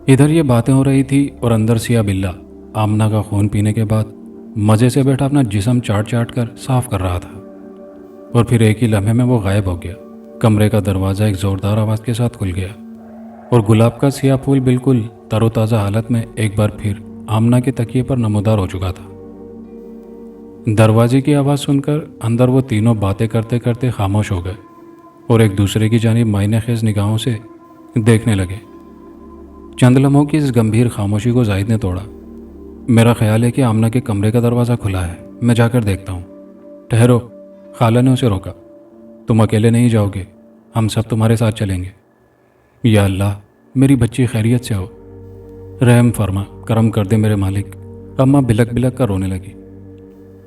इधर ये बातें हो रही थी और अंदर सिया बिल्ला आमना का खून पीने के बाद मज़े से बैठा अपना जिस्म चाट चाट कर साफ कर रहा था और फिर एक ही लम्हे में वो गायब हो गया। कमरे का दरवाज़ा एक ज़ोरदार आवाज़ के साथ खुल गया और गुलाब का सिया फूल बिल्कुल तरोताज़ा हालत में एक बार फिर आमना के तकिए पर नमूदार हो चुका था। दरवाजे की आवाज़ सुनकर अंदर वो तीनों बातें करते करते खामोश हो गए اور ایک دوسرے کی جانب معنی خیز نگاہوں سے دیکھنے لگے۔ چند لمحوں کی اس گمبھیر خاموشی کو زاہد نے توڑا۔ میرا خیال ہے کہ آمنہ کے کمرے کا دروازہ کھلا ہے، میں جا کر دیکھتا ہوں۔ ٹھہرو، خالہ نے اسے روکا۔ تم اکیلے نہیں جاؤ گے، ہم سب تمہارے ساتھ چلیں گے۔ یا اللہ، میری بچی خیریت سے ہو، رحم فرما، کرم کر دے میرے مالک۔ اماں بلک بلک کر رونے لگی۔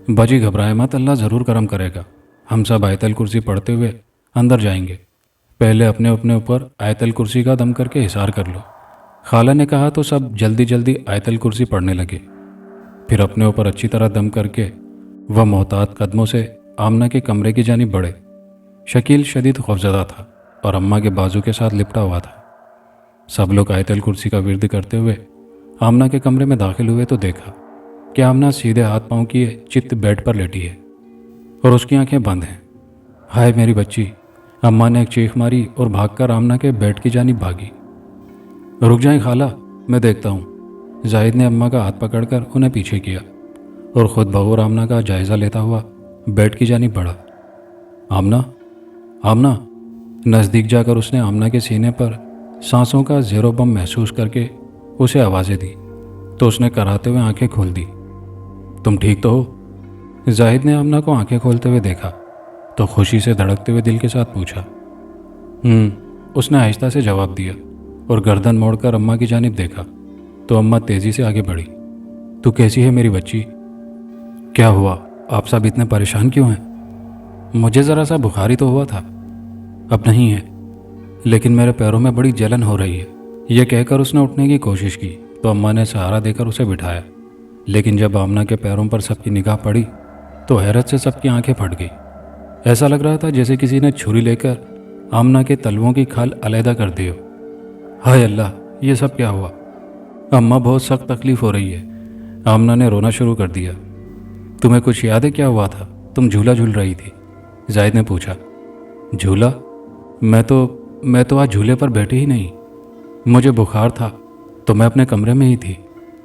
باجی گھبرائے مت، اللہ ضرور کرم کرے گا۔ ہم سب آیت الکرسی پڑھتے ہوئے اندر جائیں گے۔ پہلے اپنے اپنے اوپر آیت الکرسی کا دم کر کے حصار کر لو۔ خالہ نے کہا تو سب جلدی جلدی آیت الکرسی پڑھنے لگے۔ پھر اپنے اوپر اچھی طرح دم کر کے وہ محتاط قدموں سے آمنہ کے کمرے کی جانب بڑھے۔ شکیل شدید خوفزدہ تھا اور اماں کے بازو کے ساتھ لپٹا ہوا تھا۔ سب لوگ آیت الکرسی کا ورد کرتے ہوئے آمنہ کے کمرے میں داخل ہوئے تو دیکھا کہ آمنہ سیدھے ہاتھ پاؤں کیے چت بیڈ پر لیٹی ہے اور اس کی آنکھیں بند ہیں۔ ہائے میری بچی! اماں نے ایک چیخ ماری اور بھاگ کر آمنہ کے بیڈ کی جانب بھاگی۔ رک جائیں خالہ، میں دیکھتا ہوں۔ زاہد نے اماں کا ہاتھ پکڑ کر انہیں پیچھے کیا اور خود بغور آمنہ کا جائزہ لیتا ہوا بیڈ کی جانب بڑھا۔ آمنہ، آمنہ! نزدیک جا کر اس نے آمنہ کے سینے پر سانسوں کا زیر و بم محسوس کر کے اسے آوازیں دی تو اس نے کراتے ہوئے آنکھیں کھول دی۔ تم ٹھیک تو ہو؟ زاہد نے آمنہ کو آنکھیں کھولتے ہوئے دیکھا تو خوشی سے دھڑکتے ہوئے دل کے ساتھ پوچھا۔ اس نے آہستہ سے جواب دیا اور گردن موڑ کر اماں کی جانب دیکھا تو اماں تیزی سے آگے بڑھی۔ تو کیسی ہے میری بچی؟ کیا ہوا؟ آپ سب اتنے پریشان کیوں ہیں؟ مجھے ذرا سا بخار ہی تو ہوا تھا، اب نہیں ہے، لیکن میرے پیروں میں بڑی جلن ہو رہی ہے۔ یہ کہہ کر اس نے اٹھنے کی کوشش کی تو اماں نے سہارا دے کر اسے بٹھایا، لیکن جب آمنہ کے پیروں پر سب کی نگاہ پڑی تو حیرت سے سب کی آنکھیں پھٹ گئی۔ ایسا لگ رہا تھا جیسے کسی نے چھری لے کر آمنہ کے تلووں کی کھال علیحدہ کر دی ہو۔ ہائے اللہ، یہ سب کیا ہوا؟ اماں بہت سخت تکلیف ہو رہی ہے۔ آمنہ نے رونا شروع کر دیا۔ تمہیں کچھ یاد ہے کیا ہوا تھا؟ تم جھولا جھول رہی تھی، زاہد نے پوچھا۔ جھولا؟ میں تو آج جھولے پر بیٹھی ہی نہیں، مجھے بخار تھا تو میں اپنے کمرے میں ہی تھی۔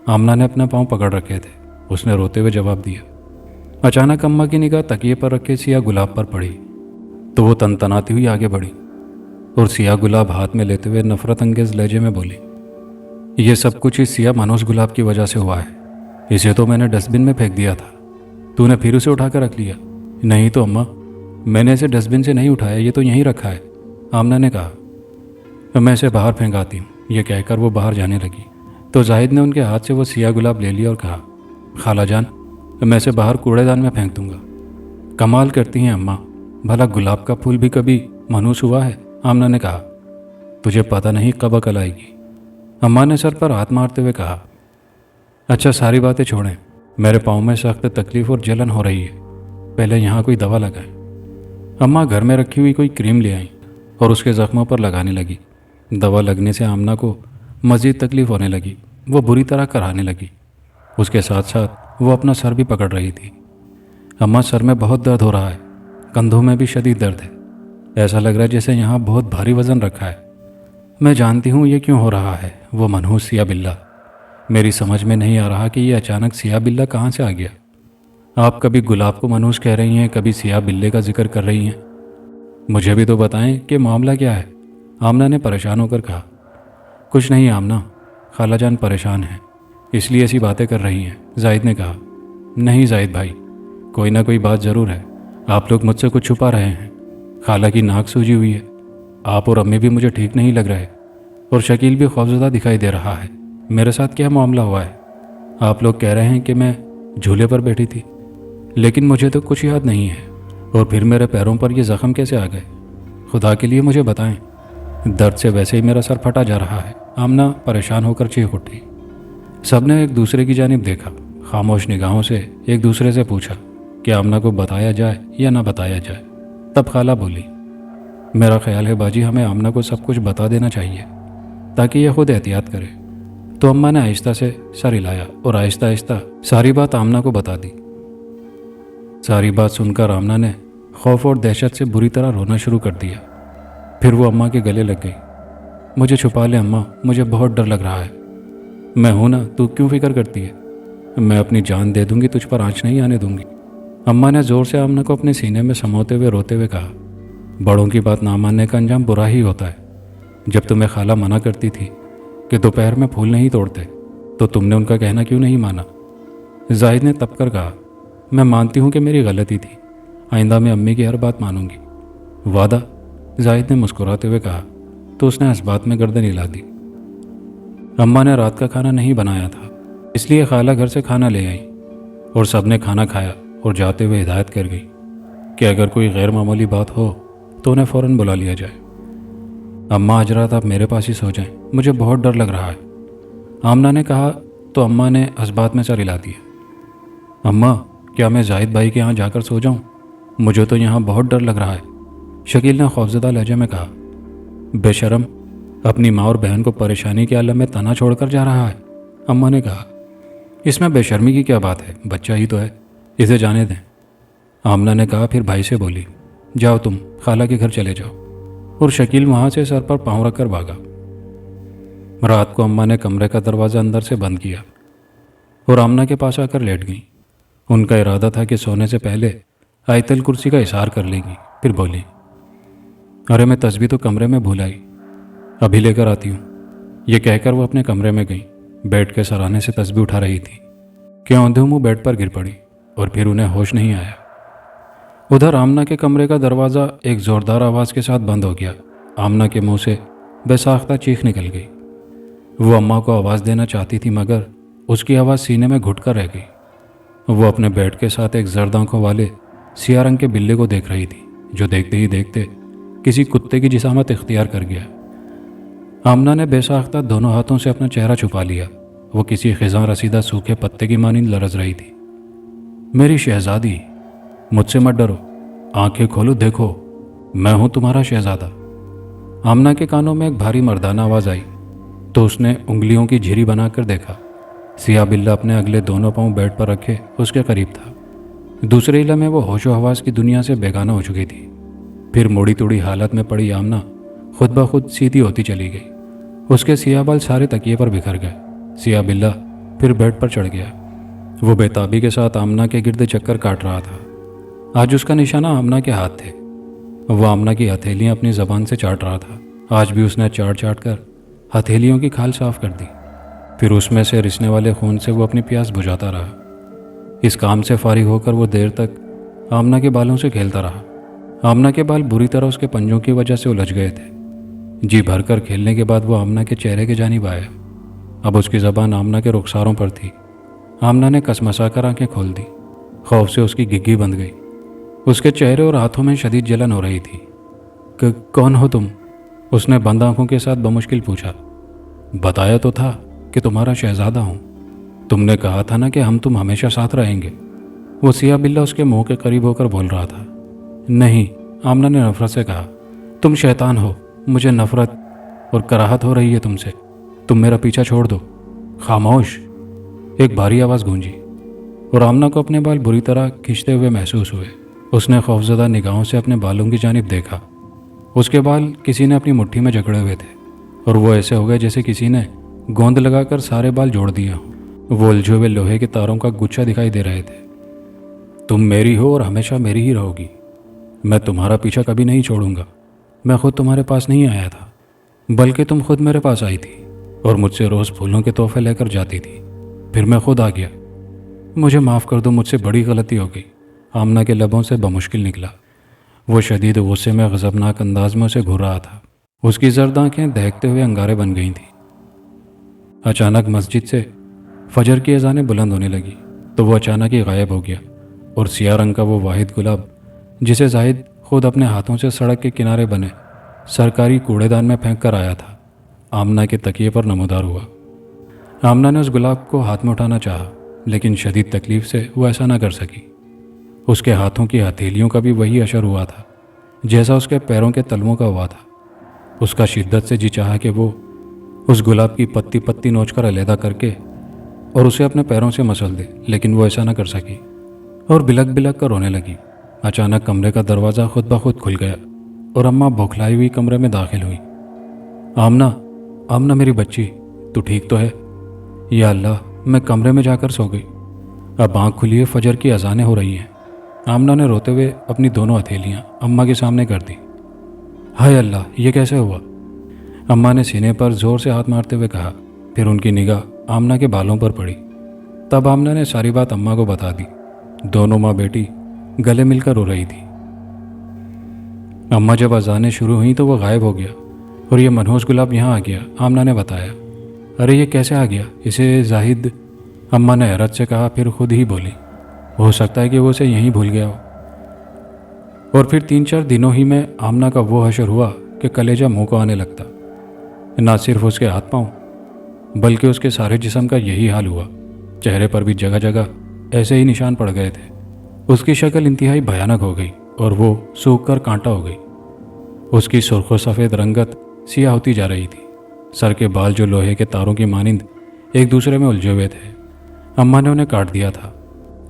آمنہ نے اپنے پاؤں پکڑ رکھے تھے، اس نے روتے ہوئے جواب دیا۔ اچانک اماں کی نگاہ تکیے پر رکھے سیاہ گلاب پر پڑی تو وہ تنتناتی ہوئی آگے بڑھی اور سیاہ گلاب ہاتھ میں لیتے ہوئے نفرت انگیز لہجے میں بولی، یہ سب کچھ اس سیاہ منوس گلاب کی وجہ سے ہوا ہے۔ اسے تو میں نے ڈسٹ بن میں پھینک دیا تھا، تو نے پھر اسے اٹھا کر رکھ لیا۔ نہیں تو اماں، میں نے اسے ڈسٹ بن سے نہیں اٹھایا، یہ تو یہیں رکھا ہے، آمنہ نے کہا۔ میں اسے باہر پھینک آتی ہوں، یہ کہہ کر وہ باہر جانے لگی تو زاہد نے ان کے ہاتھ سے وہ سیاہ گلاب لے لیا اور کہا، خالہ جان، میں اسے باہر کوڑے دان میں پھینک دوں گا۔ کمال کرتی ہیں اماں، بھلا گلاب کا پھول بھی کبھی منحوس ہوا ہے؟ آمنہ نے کہا۔ تجھے پتہ نہیں کب عقل آئے گی، اماں نے سر پر ہاتھ مارتے ہوئے کہا۔ اچھا ساری باتیں چھوڑیں، میرے پاؤں میں سخت تکلیف اور جلن ہو رہی ہے، پہلے یہاں کوئی دوا لگائیں۔ اماں گھر میں رکھی ہوئی کوئی کریم لے آئیں اور اس کے زخموں پر لگانے لگی۔ دوا لگنے سے آمنہ کو مزید تکلیف ہونے لگی، وہ بری طرح کرانے لگی۔ اس کے ساتھ ساتھ وہ اپنا سر بھی پکڑ رہی تھی۔ اماں، سر میں بہت درد ہو رہا ہے، کندھوں میں بھی شدید درد ہے، ایسا لگ رہا ہے جیسے یہاں بہت بھاری وزن رکھا ہے۔ میں جانتی ہوں یہ کیوں ہو رہا ہے، وہ منحوس سیاہ بلہ، میری سمجھ میں نہیں آ رہا کہ یہ اچانک سیاہ بلہ کہاں سے آ گیا۔ آپ کبھی گلاب کو منحوس کہہ رہی ہیں، کبھی سیاہ بلے کا ذکر کر رہی ہیں، مجھے بھی تو بتائیں کہ معاملہ کیا ہے، آمنہ نے پریشان ہو کر کہا۔ کچھ نہیں آمنہ، خالہ جان پریشان ہیں، اس لیے ایسی باتیں کر رہی ہیں، زاہد نے کہا۔ نہیں زاہد بھائی، کوئی نہ کوئی بات ضرور ہے، آپ لوگ مجھ سے کچھ چھپا رہے ہیں۔ خالہ کی ناک سوجی ہوئی ہے، آپ اور امی بھی مجھے ٹھیک نہیں لگ رہے، اور شکیل بھی خوفزدہ دکھائی دے رہا ہے۔ میرے ساتھ کیا معاملہ ہوا ہے؟ آپ لوگ کہہ رہے ہیں کہ میں جھولے پر بیٹھی تھی، لیکن مجھے تو کچھ یاد نہیں ہے، اور پھر میرے پیروں پر یہ زخم کیسے آ گئے؟ خدا کے لیے مجھے بتائیں، درد سے ویسے ہی میرا سر پھٹا جا رہا ہے۔ آمنہ پریشان ہو کر چیخ اٹھی۔ سب نے ایک دوسرے کی جانب دیکھا، خاموش نگاہوں سے ایک دوسرے سے پوچھا کہ آمنہ کو بتایا جائے یا نہ بتایا جائے۔ تب خالہ بولی، میرا خیال ہے باجی ہمیں آمنہ کو سب کچھ بتا دینا چاہیے تاکہ یہ خود احتیاط کرے۔ تو اماں نے آہستہ سے سر ہلایا اور آہستہ آہستہ ساری بات آمنہ کو بتا دی۔ ساری بات سن کر آمنہ نے خوف اور دہشت سے بری طرح رونا شروع کر دیا۔ پھر وہ اماں کے گلے لگ گئی۔ مجھے چھپا لے اماں، مجھے بہت ڈر لگ رہا ہے۔ میں ہوں نا، تو کیوں فکر کرتی ہے؟ میں اپنی جان دے دوں گی، تجھ پر آنچ نہیں آنے دوں گی۔ اماں نے زور سے آمنہ کو اپنے سینے میں سموتے ہوئے روتے ہوئے کہا۔ बड़ों की बात ना मानने का अंजाम बुरा ही होता है। जब तुम्हें खाला मना करती थी कि दोपहर में फूल नहीं तोड़ते, तो तुमने उनका कहना क्यों नहीं माना? जाहिद ने तप कर कहा, मैं मानती हूँ कि मेरी गलती थी, आइंदा मैं अम्मी की हर बात मानूंगी। वादा? जाहिद ने मुस्कुराते हुए कहा तो उसने इस बात में गर्दन हिला दी। अम्मा ने रात का खाना नहीं बनाया था, इसलिए खाला घर से खाना ले आई और सबने खाना खाया और जाते हुए हिदायत कर गई कि अगर कोई गैर मामूली बात हो तो उन्हें फ़ौरन बुला लिया जाए। अम्मा आज रात आप मेरे पास ही सो जाएं, मुझे बहुत डर लग रहा है। आमना ने कहा तो अम्मा ने इस बात में सर हिला दिया। अम्मा, क्या मैं जाहिद भाई के यहाँ जाकर सो जाऊँ? मुझे तो यहाँ बहुत डर लग रहा है, शकील ने खौफजदा लहजे में कहा। बेशरम, अपनी माँ और बहन को परेशानी के आलम में तना छोड़कर जा रहा है, अम्मा ने कहा। इसमें बेशर्मी की क्या बात है, बच्चा ही तो है, इसे जाने दें। आमना ने कहा, फिर भाई से बोली, जाओ तुम खाला के घर चले जाओ, और शकील वहाँ से सर पर पाँव रखकर भागा। रात को अम्मा ने कमरे का दरवाज़ा अंदर से बंद किया और आमना के पास आकर लेट गई। उनका इरादा था कि सोने से पहले आयतल कुर्सी का इशार कर लेंगी। फिर बोली, अरे मैं तस्बीह तो कमरे में भूल आई, अभी लेकर आती हूँ। ये कहकर वो अपने कमरे में गई। बेड के सराहने से तस्बीह उठा रही थी कि औंधे मुँह बेड पर गिर पड़ी और फिर उन्हें होश नहीं आया। उधर आमना के कमरे का दरवाज़ा एक ज़ोरदार आवाज़ के साथ बंद हो गया। आमना के मुंह से बेसाख्ता चीख निकल गई। वो अम्मा को आवाज़ देना चाहती थी, मगर उसकी आवाज़ सीने में घुट कर रह गई। वो अपने बेड के साथ एक जर्द आंखों वाले सियाह रंग के बिल्ले को देख रही थी, जो देखते ही देखते किसी कुत्ते की जिसामत इख्तियार कर गया। आमना ने बेसाख्ता दोनों हाथों से अपना चेहरा छुपा लिया। वो किसी खिज़ां रसीदा सूखे पत्ते की मानिंद लरज रही थी। मेरी शहजादी, मुझसे मत डरो, आंखें खोलो, देखो मैं हूं तुम्हारा शहजादा। आमना के कानों में एक भारी मर्दाना आवाज़ आई तो उसने उंगलियों की झिरी बनाकर देखा। सियाह बिल्ला अपने अगले दोनों पांव बेड पर रखे उसके करीब था। दूसरे इला में वो होशो हवास की दुनिया से बेगाना हो चुकी थी। फिर मुड़ी तुड़ी हालत में पड़ी आमना खुद ब खुद सीधी होती चली गई। उसके सियाह बाल सारे तकिए पर बिखर गए। सियाह बिल्ला फिर बेड पर चढ़ गया। वो बेताबी के साथ आमना के गिर्द चक्कर काट रहा था। आज उसका निशाना आमना के हाथ थे। वो आमना की हथेलियां अपनी ज़बान से चाट रहा था। आज भी उसने चाट चाट कर हथेलियों की खाल साफ कर दी। फिर उसमें से रिसने वाले खून से वो अपनी प्यास बुझाता रहा। इस काम से फारिग होकर वो देर तक आमना के बालों से खेलता रहा। आमना के बाल बुरी तरह उसके पंजों की वजह से उलझ गए थे। जी भरकर खेलने के बाद वो आमना के चेहरे के जानिब आया। अब उसकी ज़बान आमना के रुखसारों पर थी। आमना ने कसमसा कर आंखें खोल दी। खौफ से उसकी गिग्गी बंध गई। उसके चेहरे और हाथों में शदीद जलन हो रही थी। कौन हो तुम? उसने बंद आंखों के साथ बमुश्किल पूछा। बताया तो था कि तुम्हारा शहजादा हूँ। तुमने कहा था ना कि हम तुम हमेशा साथ रहेंगे। वो सियाह बिल्ला उसके मुंह के करीब होकर बोल रहा था। नहीं, आमना ने नफरत से कहा, तुम शैतान हो। मुझे नफरत और कराहत हो रही है तुमसे। तुम मेरा पीछा छोड़ दो। खामोश, एक भारी आवाज़ गूंजी और आमना को अपने बाल बुरी तरह खींचते हुए महसूस हुए। उसने खौफजदा निगाहों से अपने बालों की जानिब देखा। उसके बाल किसी ने अपनी मुट्ठी में जकड़े हुए थे और वो ऐसे हो गए जैसे किसी ने गोंद लगाकर सारे बाल जोड़ दिए हों। वो उलझे हुए लोहे के तारों का गुच्छा दिखाई दे रहे थे। तुम मेरी हो और हमेशा मेरी ही रहोगी। मैं तुम्हारा पीछा कभी नहीं छोड़ूंगा। मैं खुद तुम्हारे पास नहीं आया था, बल्कि तुम खुद मेरे पास आई थी और मुझसे रोज़ फूलों के तोहफे लेकर जाती थी। फिर मैं खुद आ गया। मुझे माफ़ कर दो, मुझसे बड़ी गलती हो गई। आमना के लबों से बमुश्किल निकला। वो शदीद गुस्से में गज़बनाक अंदाज में उसे घूर रहा था। उसकी जर्द आंखें दहकते हुए अंगारे बन गई थीं। अचानक मस्जिद से फजर की अज़ानें बुलंद होने लगी तो वो अचानक ही गायब हो गया और सियाह रंग का वो वाहिद गुलाब, जिसे जाहिद खुद अपने हाथों से सड़क के किनारे बने सरकारी कूड़ेदान में फेंक कर आया था, आमना के तकिए पर नमूदार हुआ। आमना ने उस गुलाब को हाथ में उठाना चाहा, लेकिन शदीद तकलीफ से वो ऐसा ना कर सकी। उसके हाथों की हथेलियों का भी वही असर हुआ था जैसा उसके पैरों के तलवों का हुआ था। उसका शिद्दत से जी चाहा कि वो उस गुलाब की पत्ती पत्ती नोचकर अलहदा करके और उसे अपने पैरों से मसल दे, लेकिन वो ऐसा ना कर सकी और बिलक बिलक कर रोने लगी। अचानक कमरे का दरवाज़ा खुद ब खुद खुल गया और अम्मा बौखलाई हुई कमरे में दाखिल हुई। आमना, आमना मेरी बच्ची, तू ठीक तो है? या अल्लाह, मैं कमरे में जाकर सो गई। अब आँख खुली है, फजर की अजानें हो रही हैं। आमना ने रोते हुए अपनी दोनों हथेलियाँ अम्मा के सामने कर दी। ہائے اللہ، یہ کیسے ہوا؟ اماں نے سینے پر زور سے ہاتھ مارتے ہوئے کہا۔ پھر ان کی نگاہ آمنہ کے بالوں پر پڑی۔ تب آمنہ نے ساری بات اماں کو بتا دی۔ دونوں ماں بیٹی گلے مل کر رو رہی تھی۔ اماں جب اذانیں شروع ہوئیں تو وہ غائب ہو گیا اور یہ منحوس گلاب یہاں آ گیا، آمنہ نے بتایا۔ ارے یہ کیسے آ گیا؟ اسے زاہد، اماں نے حیرت سے کہا، پھر خود ہی بولی۔ ہو سکتا ہے کہ وہ اسے یہیں بھول گیا ہو۔ اور پھر 3-4 دنوں ہی میں آمنہ کا وہ حشر ہوا کہ کلیجہ منہ کو آنے لگتا۔ نہ صرف اس کے ہاتھ پاؤں بلکہ اس کے سارے جسم کا یہی حال ہوا۔ چہرے پر بھی جگہ جگہ ایسے ہی نشان پڑ گئے تھے۔ اس کی شکل انتہائی بھیانک ہو گئی اور وہ سوکھ کر کانٹا ہو گئی۔ اس کی سرخ و سفید رنگت سیاہ ہوتی جا رہی تھی۔ سر کے بال جو لوہے کے تاروں کی مانند ایک دوسرے میں الجھے ہوئے تھے، اماں نے انہیں کاٹ دیا تھا۔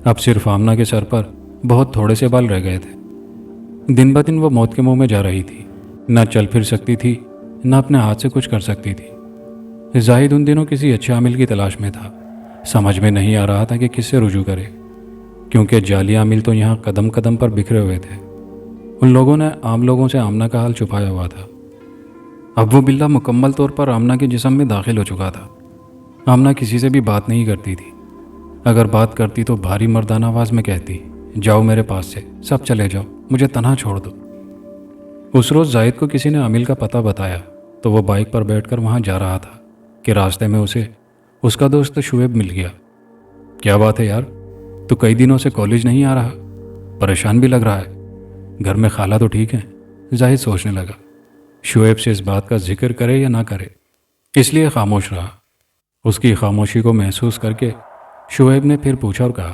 اب صرف آمنہ کے سر پر بہت تھوڑے سے بال رہ گئے تھے۔ دن بدن وہ موت کے منہ میں جا رہی تھی۔ نہ چل پھر سکتی تھی، نہ اپنے ہاتھ سے کچھ کر سکتی تھی۔ زاہد ان دنوں کسی اچھے عامل کی تلاش میں تھا۔ سمجھ میں نہیں آ رہا تھا کہ کس سے رجوع کرے، کیونکہ جعلی عامل تو یہاں قدم قدم پر بکھرے ہوئے تھے۔ ان لوگوں نے عام لوگوں سے آمنہ کا حال چھپایا ہوا تھا۔ اب وہ بلّہ مکمل طور پر آمنہ کے جسم میں داخل ہو چکا تھا۔ آمنہ کسی سے بھی بات نہیں کرتی تھی۔ اگر بات کرتی تو بھاری مردانہ آواز میں کہتی، جاؤ میرے پاس سے، سب چلے جاؤ، مجھے تنہا چھوڑ دو۔ اس روز زاہد کو کسی نے عامل کا پتہ بتایا تو وہ بائک پر بیٹھ کر وہاں جا رہا تھا کہ راستے میں اسے اس کا دوست شعیب مل گیا۔ کیا بات ہے یار، تو کئی دنوں سے کالج نہیں آ رہا، پریشان بھی لگ رہا ہے، گھر میں خالہ تو ٹھیک ہے؟ زاہد سوچنے لگا شعیب سے اس بات کا ذکر کرے یا نہ کرے، اس لیے خاموش رہا۔ اس کی خاموشی کو محسوس کر کے شعیب نے پھر پوچھا اور کہا،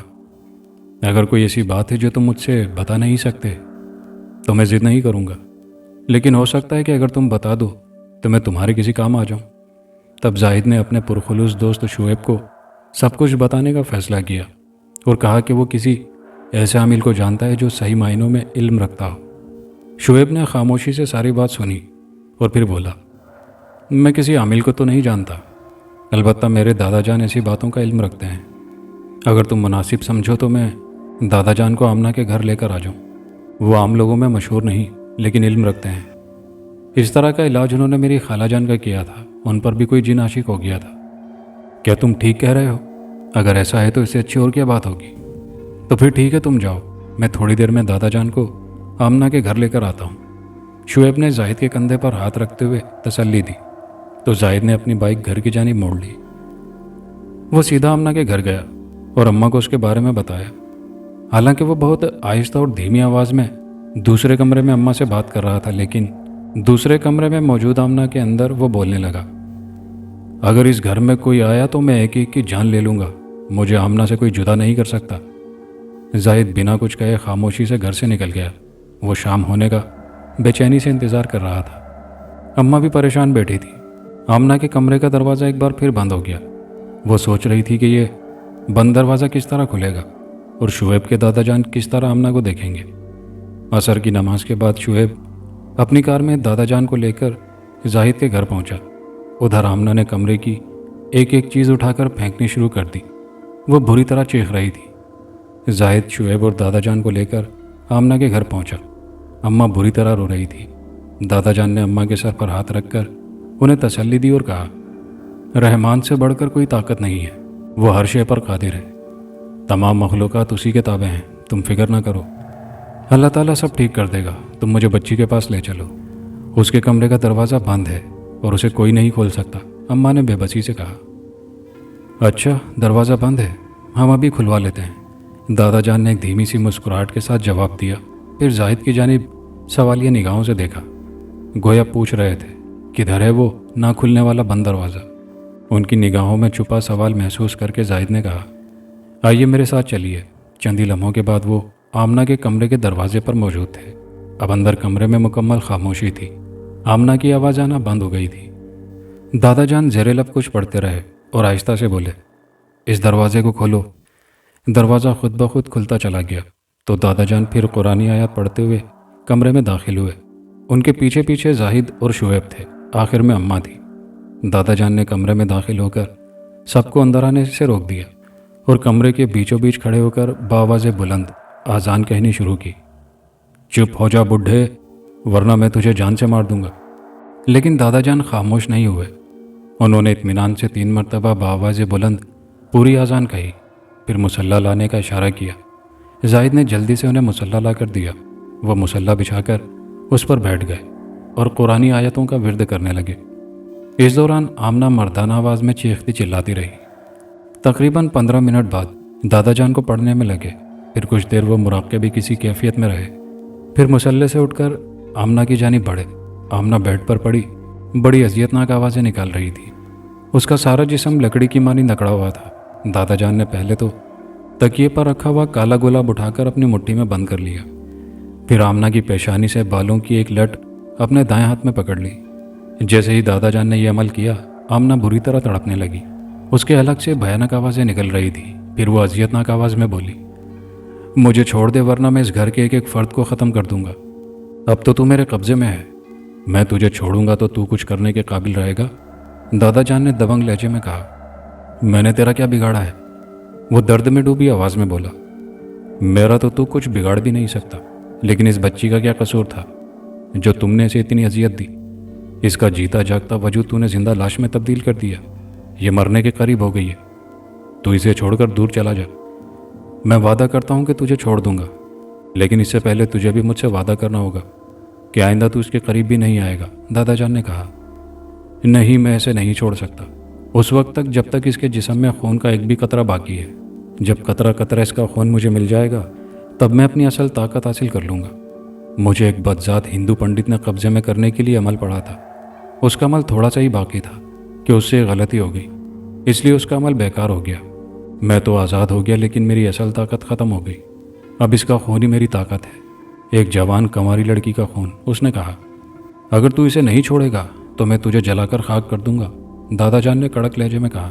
اگر کوئی ایسی بات ہے جو تم مجھ سے بتا نہیں سکتے تو میں ضد نہیں کروں گا، لیکن ہو سکتا ہے کہ اگر تم بتا دو تو میں تمہارے کسی کام آ جاؤں۔ تب زاہد نے اپنے پرخلوص دوست شعیب کو سب کچھ بتانے کا فیصلہ کیا اور کہا کہ وہ کسی ایسے عامل کو جانتا ہے جو صحیح معنوں میں علم رکھتا ہو۔ شعیب نے خاموشی سے ساری بات سنی اور پھر بولا، میں کسی عامل کو تو نہیں جانتا، البتہ میرے دادا جان ایسی باتوں کا علم رکھتے ہیں۔ اگر تم مناسب سمجھو تو میں دادا جان کو آمنہ کے گھر لے کر آ جاؤں۔ وہ عام لوگوں میں مشہور نہیں لیکن علم رکھتے ہیں۔ اس طرح کا علاج انہوں نے میری خالہ جان کا کیا تھا، ان پر بھی کوئی جن عاشق ہو گیا تھا۔ کیا تم ٹھیک کہہ رہے ہو؟ اگر ایسا ہے تو اس سے اچھی اور کیا بات ہوگی؟ تو پھر ٹھیک ہے، تم جاؤ، میں تھوڑی دیر میں دادا جان کو آمنہ کے گھر لے کر آتا ہوں۔ شعیب نے زاہد کے کندھے پر ہاتھ رکھتے ہوئے تسلی دی تو زاہد نے اپنی بائک گھر کی جانب موڑ لی۔ وہ سیدھا آمنہ کے گھر گیا اور اماں کو اس کے بارے میں بتایا۔ حالانکہ وہ بہت آہستہ اور دھیمی آواز میں دوسرے کمرے میں اماں سے بات کر رہا تھا، لیکن دوسرے کمرے میں موجود آمنہ کے اندر وہ بولنے لگا، اگر اس گھر میں کوئی آیا تو میں ایک ایک کی جان لے لوں گا، مجھے آمنہ سے کوئی جدا نہیں کر سکتا۔ زاہد بنا کچھ کہے خاموشی سے گھر سے نکل گیا۔ وہ شام ہونے کا بے چینی سے انتظار کر رہا تھا۔ اماں بھی پریشان بیٹھی تھی۔ آمنہ کے کمرے کا دروازہ ایک بار پھر بند ہو گیا۔ وہ سوچ رہی تھی کہ یہ بند دروازہ کس طرح کھلے گا اور شعیب کے دادا جان کس طرح آمنہ کو دیکھیں گے۔ عصر کی نماز کے بعد شعیب اپنی کار میں دادا جان کو لے کر زاہد کے گھر پہنچا۔ ادھر آمنہ نے کمرے کی ایک ایک چیز اٹھا کر پھینکنی شروع کر دی۔ وہ بری طرح چیخ رہی تھی۔ زاہد شعیب اور دادا جان کو لے کر آمنہ کے گھر پہنچا۔ اماں بری طرح رو رہی تھی۔ دادا جان نے اماں کے سر پر ہاتھ رکھ کر انہیں تسلی دی اور کہا، رحمان سے بڑھ کر کوئی طاقت نہیں ہے، وہ ہر شے پر قادر ہے، تمام مخلوقات اسی کے تابع ہیں، تم فکر نہ کرو، اللہ تعالیٰ سب ٹھیک کر دے گا، تم مجھے بچی کے پاس لے چلو، اس کے کمرے کا دروازہ بند ہے اور اسے کوئی نہیں کھول سکتا، اماں نے بے بسی سے کہا۔ اچھا، دروازہ بند ہے، ہم ابھی کھلوا لیتے ہیں، دادا جان نے ایک دھیمی سی مسکراہٹ کے ساتھ جواب دیا، پھر زاہد کی جانب سوالیہ نگاہوں سے دیکھا، گویا پوچھ رہے تھے کدھر ہے وہ نہ کھلنے والا بند دروازہ۔ ان کی نگاہوں میں چھپا سوال محسوس کر کے زاہد نے کہا، آئیے میرے ساتھ چلیے۔ چندی لمحوں کے بعد وہ آمنہ کے کمرے کے دروازے پر موجود تھے۔ اب اندر کمرے میں مکمل خاموشی تھی۔ آمنہ کی آواز آنا بند ہو گئی تھی۔ دادا جان زیر لب کچھ پڑھتے رہے اور آہستہ سے بولے، اس دروازے کو کھولو۔ دروازہ خود بخود کھلتا چلا گیا تو دادا جان پھر قرآنی آیات پڑھتے ہوئے کمرے میں داخل ہوئے۔ ان کے پیچھے پیچھے زاہد اور شعیب تھے، آخر میں اماں تھی۔ دادا جان نے کمرے میں داخل ہو کر سب کو اندر آنے سے روک دیا اور کمرے کے بیچوں بیچ کھڑے ہو کر بآواز بلند آذان کہنی شروع کی، چپ ہو جا بڈھے، ورنہ میں تجھے جان سے مار دوں گا۔ لیکن دادا جان خاموش نہیں ہوئے۔ انہوں نے اطمینان سے 3 مرتبہ بآواز بلند پوری اذان کہی، پھر مصلی لانے کا اشارہ کیا۔ زاہد نے جلدی سے انہیں مصلی لا کر دیا۔ وہ مصلی بچھا کر اس پر بیٹھ گئے اور قرآنی آیتوں کا ورد کرنے لگے۔ اس دوران آمنہ مردانہ آواز میں چیختی چلاتی رہی۔ تقریباً 15 منٹ بعد دادا جان کو پڑھنے میں لگے۔ پھر کچھ دیر وہ مراقبے کسی کیفیت میں رہے، پھر مصلی سے اٹھ کر آمنہ کی جانب بڑھے۔ آمنہ بیڈ پر پڑی بڑی اذیتناک آوازیں نکال رہی تھی۔ اس کا سارا جسم لکڑی کی مانند اکڑا ہوا تھا۔ دادا جان نے پہلے تو تکیے پر رکھا ہوا کالا گلاب اٹھا کر اپنی مٹھی میں بند کر لیا، پھر آمنہ کی پیشانی سے بالوں کی ایک لٹ اپنے دائیں ہاتھ میں پکڑ لی۔ جیسے ہی دادا جان نے یہ عمل کیا، آمنہ بری طرح تڑپنے لگی۔ اس کے حلق سے بھیانک آوازیں نکل رہی تھی۔ پھر وہ اذیتناک آواز میں بولی، مجھے چھوڑ دے ورنہ میں اس گھر کے ایک ایک فرد کو ختم کر دوں گا۔ اب تو میرے قبضے میں ہے، میں تجھے چھوڑوں گا تو کچھ کرنے کے قابل رہے گا؟ دادا جان نے دبنگ لہجے میں کہا۔ میں نے تیرا کیا بگاڑا ہے؟ وہ درد میں ڈوبی آواز میں بولا۔ میرا تو کچھ بگاڑ بھی نہیں سکتا، لیکن اس بچی کا کیا قصور تھا جو تم نے اسے اتنی اذیت دی؟ اس کا جیتا جاگتا وجود تو نے زندہ لاش میں تبدیل کر دیا۔ یہ مرنے کے قریب ہو گئی ہے۔ تو اسے چھوڑ کر دور چلا جا۔ میں وعدہ کرتا ہوں کہ تجھے چھوڑ دوں گا، لیکن اس سے پہلے تجھے بھی مجھ سے وعدہ کرنا ہوگا کہ آئندہ تو اس کے قریب بھی نہیں آئے گا۔ دادا جان نے کہا، نہیں، میں اسے نہیں چھوڑ سکتا اس وقت تک جب تک اس کے جسم میں خون کا ایک بھی قطرہ باقی ہے۔ جب قطرہ قطرہ اس کا خون مجھے مل جائے گا تب میں اپنی اصل طاقت حاصل کر لوں گا۔ مجھے ایک بدذات ہندو پنڈت نے قبضے میں کرنے کے لیے عمل پڑھا تھا۔ اس کا عمل تھوڑا سا ہی باقی تھا کہ اس سے غلطی ہو گئی، اس لیے اس کا عمل بیکار ہو گیا۔ میں تو آزاد ہو گیا، لیکن میری اصل طاقت ختم ہو گئی۔ اب اس کا خون ہی میری طاقت ہے، ایک جوان کنواری لڑکی کا خون۔ اس نے کہا، اگر تو اسے نہیں چھوڑے گا تو میں تجھے جلا کر خاک کر دوں گا۔ دادا جان نے کڑک لہجے میں کہا،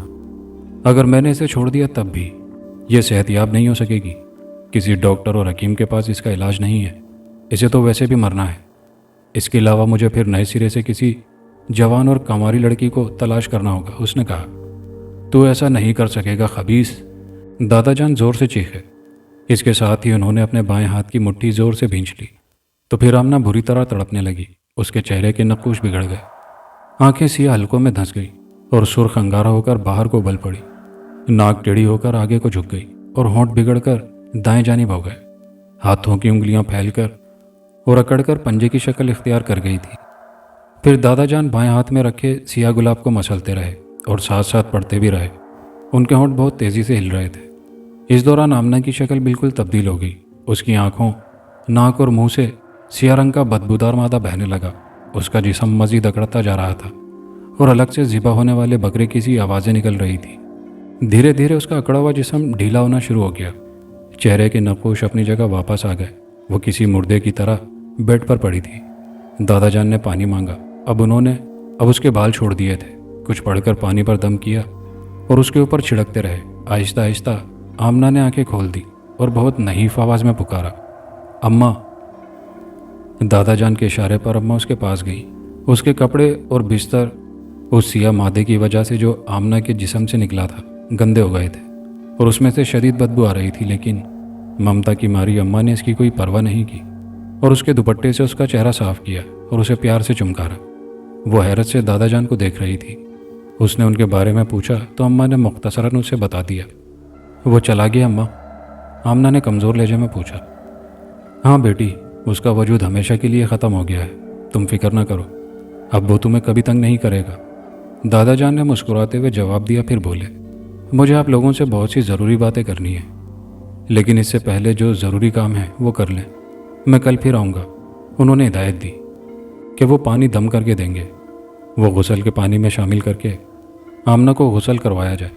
اگر میں نے اسے چھوڑ دیا تب بھی یہ صحت یاب نہیں ہو سکے گی۔ کسی ڈاکٹر اور حکیم کے پاس اس کا علاج نہیں ہے، اسے تو ویسے بھی مرنا ہے۔ اس کے علاوہ مجھے پھر نئے سرے سے کسی جوان اور کنواری لڑکی کو تلاش کرنا ہوگا۔ اس نے کہا، تو ایسا نہیں کر سکے گا خبیث۔ دادا جان زور سے چیخے۔ اس کے ساتھ ہی انہوں نے اپنے بائیں ہاتھ کی مٹھی زور سے بھینچ لی۔ تو پھر آمنہ بری طرح تڑپنے لگی۔ اس کے چہرے کے نقوش بگڑ گئے، آنکھیں سیاہ حلقوں میں دھنس گئی اور سرخ انگارہ ہو کر باہر کو بل پڑی۔ ناک ٹیڑھی ہو کر آگے کو جھک گئی اور ہونٹ بگڑ کر دائیں جانب ہو گئے۔ ہاتھوں کی انگلیاں پھیل کر اور اکڑ کر پنجے کی شکل اختیار کر گئی تھی۔ پھر دادا جان بائیں ہاتھ میں رکھے سیاہ گلاب کو مسلتے رہے اور ساتھ ساتھ پڑھتے بھی رہے۔ ان کے ہونٹ بہت تیزی سے ہل رہے تھے۔ اس دوران آمنہ کی شکل بالکل تبدیل ہو گئی۔ اس کی آنکھوں، ناک اور منہ سے سیاہ رنگ کا بدبودار مادہ بہنے لگا۔ اس کا جسم مزید اکڑتا جا رہا تھا اور الگ سے ذبح ہونے والے بکرے کی سی آوازیں نکل رہی تھی۔ دھیرے دھیرے اس کا اکڑا ہوا جسم ڈھیلا ہونا شروع ہو گیا۔ چہرے کے نقوش اپنی جگہ واپس آ گئے۔ وہ کسی مردے کی طرح بیڈ پر پڑی تھی۔ دادا جان نے پانی مانگا۔ اب اس کے بال چھوڑ دیے تھے۔ کچھ پڑھ کر پانی پر دم کیا اور اس کے اوپر چھڑکتے رہے۔ آہستہ آہستہ آمنہ نے آنکھیں کھول دی اور بہت نحیف آواز میں پکارا، اماں۔ دادا جان کے اشارے پر اماں اس کے پاس گئی۔ اس کے کپڑے اور بستر اس سیاہ مادے کی وجہ سے جو آمنہ کے جسم سے نکلا تھا گندے ہو گئے تھے اور اس میں سے شدید بدبو آ رہی تھی، لیکن ممتا کی ماری اماں نے اس کی کوئی پرواہ نہیں کی اور اس کے دوپٹے سے اس کا چہرہ صاف کیا اور اسے پیار سے چمکارا۔ وہ حیرت سے دادا جان کو دیکھ رہی تھی۔ اس نے ان کے بارے میں پوچھا تو اماں نے مختصراً اسے بتا دیا۔ وہ چلا گیا اماں؟ آمنہ نے کمزور لہجے میں پوچھا۔ ہاں بیٹی، اس کا وجود ہمیشہ کے لیے ختم ہو گیا ہے، تم فکر نہ کرو، اب وہ تمہیں کبھی تنگ نہیں کرے گا۔ دادا جان نے مسکراتے ہوئے جواب دیا، پھر بولے، مجھے آپ لوگوں سے بہت سی ضروری باتیں کرنی ہیں، لیکن اس سے پہلے جو ضروری کام ہے وہ کر لیں، میں کل پھر آؤں گا۔ انہوں نے ہدایت دی کہ وہ پانی دم کر کے دیں گے۔ وہ غسل کے پانی میں شامل کر کے آمنہ کو غسل کروایا جائے۔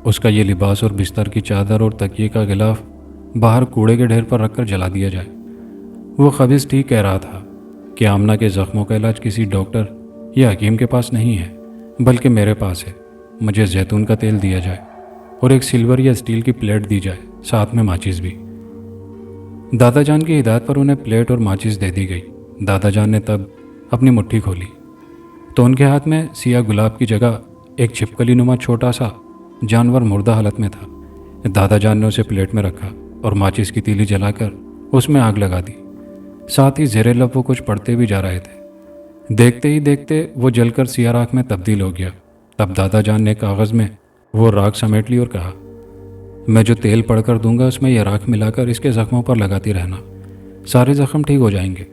اس کا یہ لباس اور بستر کی چادر اور تکیے کا غلاف باہر کوڑے کے ڈھیر پر رکھ کر جلا دیا جائے۔ وہ خبیث ٹھیک کہہ رہا تھا کہ آمنہ کے زخموں کا علاج کسی ڈاکٹر یا حکیم کے پاس نہیں ہے، بلکہ میرے پاس ہے۔ مجھے زیتون کا تیل دیا جائے اور ایک سلور یا اسٹیل کی پلیٹ دی جائے، ساتھ میں ماچس بھی۔ دادا جان کی ہدایت پر انہیں پلیٹ اور ماچس دے دی گئی۔ دادا جان نے تب اپنی مٹھی کھولی تو ان کے ہاتھ میں سیاہ گلاب کی جگہ ایک چھپکلی نما چھوٹا سا جانور مردہ حالت میں تھا۔ دادا جان نے اسے پلیٹ میں رکھا اور ماچس کی تیلی جلا کر اس میں آگ لگا دی۔ ساتھ ہی زیر لب وہ کچھ پڑھتے بھی جا رہے تھے۔ دیکھتے ہی دیکھتے وہ جل کر سیاہ راکھ میں تبدیل ہو گیا۔ تب دادا جان نے کاغذ میں وہ راکھ سمیٹ لی اور کہا، میں جو تیل پڑھ کر دوں گا اس میں یہ راکھ ملا کر اس کے زخموں پر لگاتی رہنا، سارے زخم ٹھیک ہو جائیں گے۔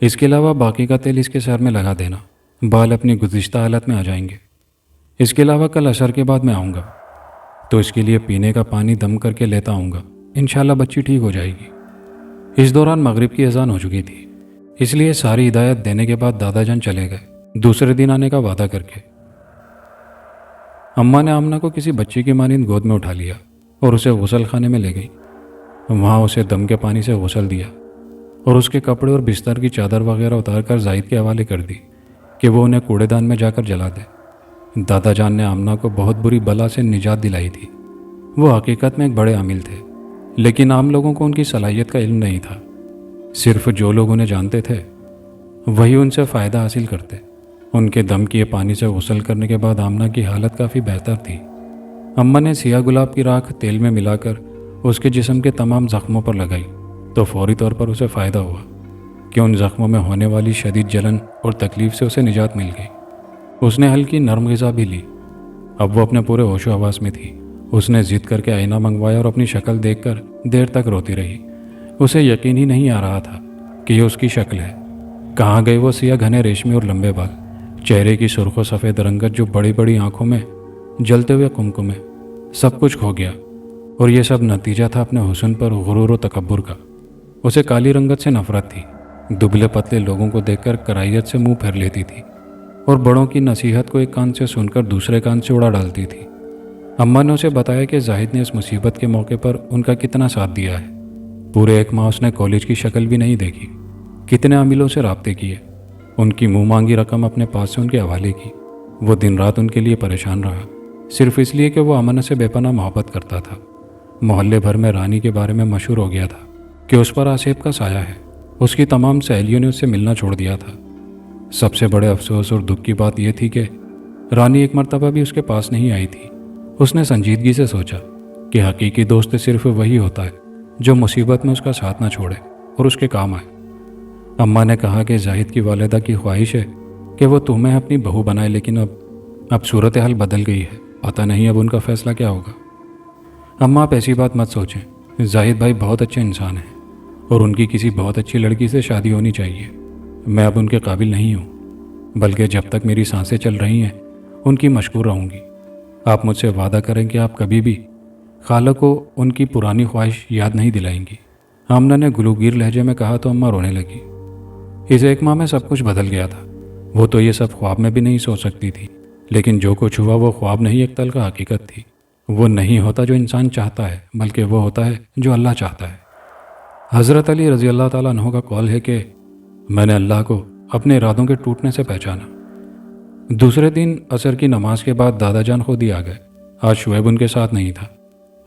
اس کے علاوہ باقی کا تیل اس کے سر میں لگا دینا، بال اپنی گزشتہ حالت میں آ جائیں گے۔ اس کے علاوہ کل عصر کے بعد میں آؤں گا تو اس کے لیے پینے کا پانی دم کر کے لیتا آؤں گا، انشاءاللہ بچی ٹھیک ہو جائے گی۔ اس دوران مغرب کی اذان ہو چکی تھی، اس لیے ساری ہدایت دینے کے بعد دادا جان چلے گئے، دوسرے دن آنے کا وعدہ کر کے۔ اماں نے آمنہ کو کسی بچے کی مانند گود میں اٹھا لیا اور اسے غسل خانے میں لے گئی۔ وہاں اسے دم کے پانی سے غسل دیا اور اس کے کپڑے اور بستر کی چادر وغیرہ اتار کر زاہد کے حوالے کر دی کہ وہ انہیں کوڑے دان میں جا کر جلا دے۔ دادا جان نے آمنہ کو بہت بری بلا سے نجات دلائی تھی۔ وہ حقیقت میں ایک بڑے عامل تھے، لیکن عام لوگوں کو ان کی صلاحیت کا علم نہیں تھا۔ صرف جو لوگ انہیں جانتے تھے وہی ان سے فائدہ حاصل کرتے۔ ان کے دم کیے پانی سے غسل کرنے کے بعد آمنہ کی حالت کافی بہتر تھی۔ اماں نے سیاہ گلاب کی راکھ تیل میں ملا کر اس کے جسم کے تمام زخموں پر لگائی تو فوری طور پر اسے فائدہ ہوا کہ ان زخموں میں ہونے والی شدید جلن اور تکلیف سے اسے نجات مل گئی۔ اس نے ہلکی نرم غذا بھی لی۔ اب وہ اپنے پورے ہوش و حواس میں تھی۔ اس نے ضد کر کے آئینہ منگوایا اور اپنی شکل دیکھ کر دیر تک روتی رہی۔ اسے یقین ہی نہیں آ رہا تھا کہ یہ اس کی شکل ہے۔ کہاں گئے وہ سیاہ گھنے ریشمی اور لمبے بال، چہرے کی سرخ و سفید رنگت، جو بڑی بڑی آنکھوں میں جلتے ہوئے قمقمے، سب کچھ کھو گیا۔ اور یہ سب نتیجہ تھا اپنے حسن پر غرور و تکبر کا۔ اسے کالی رنگت سے نفرت تھی، دبلے پتلے لوگوں کو دیکھ کر کراہیت سے منہ پھیر لیتی تھی اور بڑوں کی نصیحت کو ایک کان سے سن کر دوسرے کان سے اڑا ڈالتی تھی۔ اماں نے اسے بتایا کہ زاہد نے اس مصیبت کے موقع پر ان کا کتنا ساتھ دیا ہے۔ پورے 1 ماہ اس نے کالج کی شکل بھی نہیں دیکھی، کتنے عاملوں سے رابطے کیے، ان کی منہ مانگی رقم اپنے پاس سے ان کے حوالے کی۔ وہ دن رات ان کے لیے پریشان رہا، صرف اس لیے کہ وہ امن سے بے پناہ محبت کرتا تھا۔ محلے بھر میں رانی کے بارے میں مشہور ہو گیا تھا کہ اس پر آصف کا سایہ ہے۔ اس کی تمام سہیلیوں نے اس سے ملنا چھوڑ دیا تھا۔ سب سے بڑے افسوس اور دکھ کی بات یہ تھی کہ رانی ایک مرتبہ بھی اس کے پاس نہیں آئی تھی۔ اس نے سنجیدگی سے سوچا کہ حقیقی دوست صرف وہی ہوتا ہے جو مصیبت میں اس کا ساتھ نہ چھوڑے اور اس کے کام آئے۔ اماں نے کہا کہ زاہد کی والدہ کی خواہش ہے کہ وہ تمہیں اپنی بہو بنائے، لیکن اب صورتحال بدل گئی ہے، پتہ نہیں اب ان کا فیصلہ کیا ہوگا۔ اماں آپ ایسی بات مت سوچیں، زاہد بھائی بہت اچھے انسان ہیں اور ان کی کسی بہت اچھی لڑکی سے شادی ہونی چاہیے۔ میں اب ان کے قابل نہیں ہوں، بلکہ جب تک میری سانسیں چل رہی ہیں ان کی مشکور رہوں گی۔ آپ مجھ سے وعدہ کریں کہ آپ کبھی بھی خالہ کو ان کی پرانی خواہش یاد نہیں دلائیں گی۔ آمنہ نے گلوگیر لہجے میں کہا تو اماں رونے لگی۔ اس 1 ماہ میں سب کچھ بدل گیا تھا۔ وہ تو یہ سب خواب میں بھی نہیں سوچ سکتی تھی، لیکن جو کچھ ہوا وہ خواب نہیں، ایک تلخ حقیقت تھی۔ وہ نہیں ہوتا جو انسان چاہتا ہے، بلکہ وہ ہوتا ہے جو اللہ چاہتا ہے۔ حضرت علی رضی اللہ تعالیٰ عنہ کا قول ہے کہ میں نے اللہ کو اپنے ارادوں کے ٹوٹنے سے پہچانا۔ دوسرے دن عصر کی نماز کے بعد دادا جان خود ہی آ گئے۔ آج شعیب ان کے ساتھ نہیں تھا۔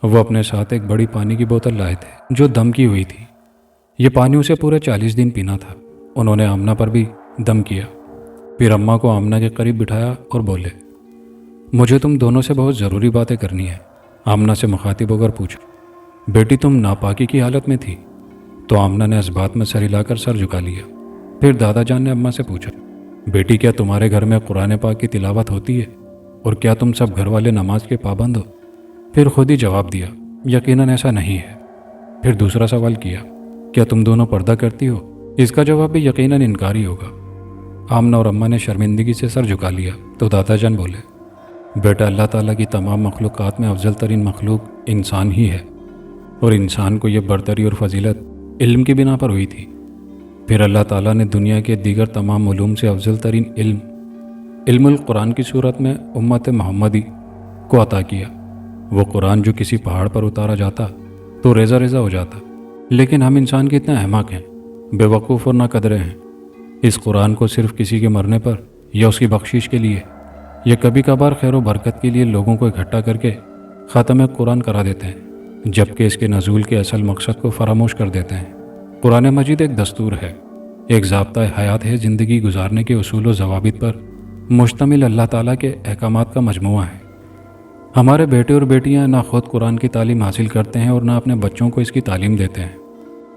وہ اپنے ساتھ ایک بڑی پانی کی بوتل لائے تھے جو دم کی ہوئی تھی۔ یہ پانی اسے پورے 40 دن پینا تھا۔ انہوں نے آمنہ پر بھی دم کیا، پھر اماں کو آمنہ کے قریب بٹھایا اور بولے، مجھے تم دونوں سے بہت ضروری باتیں کرنی ہیں۔ آمنہ سے مخاطب ہو کر پوچھا، بیٹی تم ناپاکی کی حالت میں تھی؟ تو آمنہ نے اس بات میں سر ہلا کر سر جھکا لیا۔ پھر دادا جان نے اماں سے پوچھا، بیٹی کیا تمہارے گھر میں قرآن پاک کی تلاوت ہوتی ہے اور کیا تم سب گھر والے نماز کے پابند ہو؟ پھر خود ہی جواب دیا، یقیناً ایسا نہیں ہے۔ پھر دوسرا سوال کیا، کیا تم دونوں پردہ کرتی ہو؟ اس کا جواب بھی یقیناً انکاری ہوگا۔ آمنہ اور اماں نے شرمندگی سے سر جھکا لیا تو دادا جان بولے، بیٹا اللہ تعالیٰ کی تمام مخلوقات میں افضل ترین مخلوق انسان ہی ہے، اور انسان کو یہ برتری اور فضیلت علم کی بنا پر ہوئی تھی۔ پھر اللہ تعالیٰ نے دنیا کے دیگر تمام علوم سے افضل ترین علم القرآن کی صورت میں امت محمدی کو عطا کیا۔ وہ قرآن جو کسی پہاڑ پر اتارا جاتا تو ریزہ ریزہ ہو جاتا، لیکن ہم انسان کتنے احمق ہیں، بے وقوف اور ناقدرے ہیں۔ اس قرآن کو صرف کسی کے مرنے پر یا اس کی بخشش کے لیے یا کبھی کبھار خیر و برکت کے لیے لوگوں کو اکٹھا کر کے ختم قرآن کرا دیتے ہیں، جبکہ اس کے نزول کے اصل مقصد کو فراموش کر دیتے ہیں۔ قرآن مجید ایک دستور ہے، ایک ضابطہ حیات ہے، زندگی گزارنے کے اصول و ضوابط پر مشتمل اللہ تعالیٰ کے احکامات کا مجموعہ ہے۔ ہمارے بیٹے اور بیٹیاں نہ خود قرآن کی تعلیم حاصل کرتے ہیں اور نہ اپنے بچوں کو اس کی تعلیم دیتے ہیں۔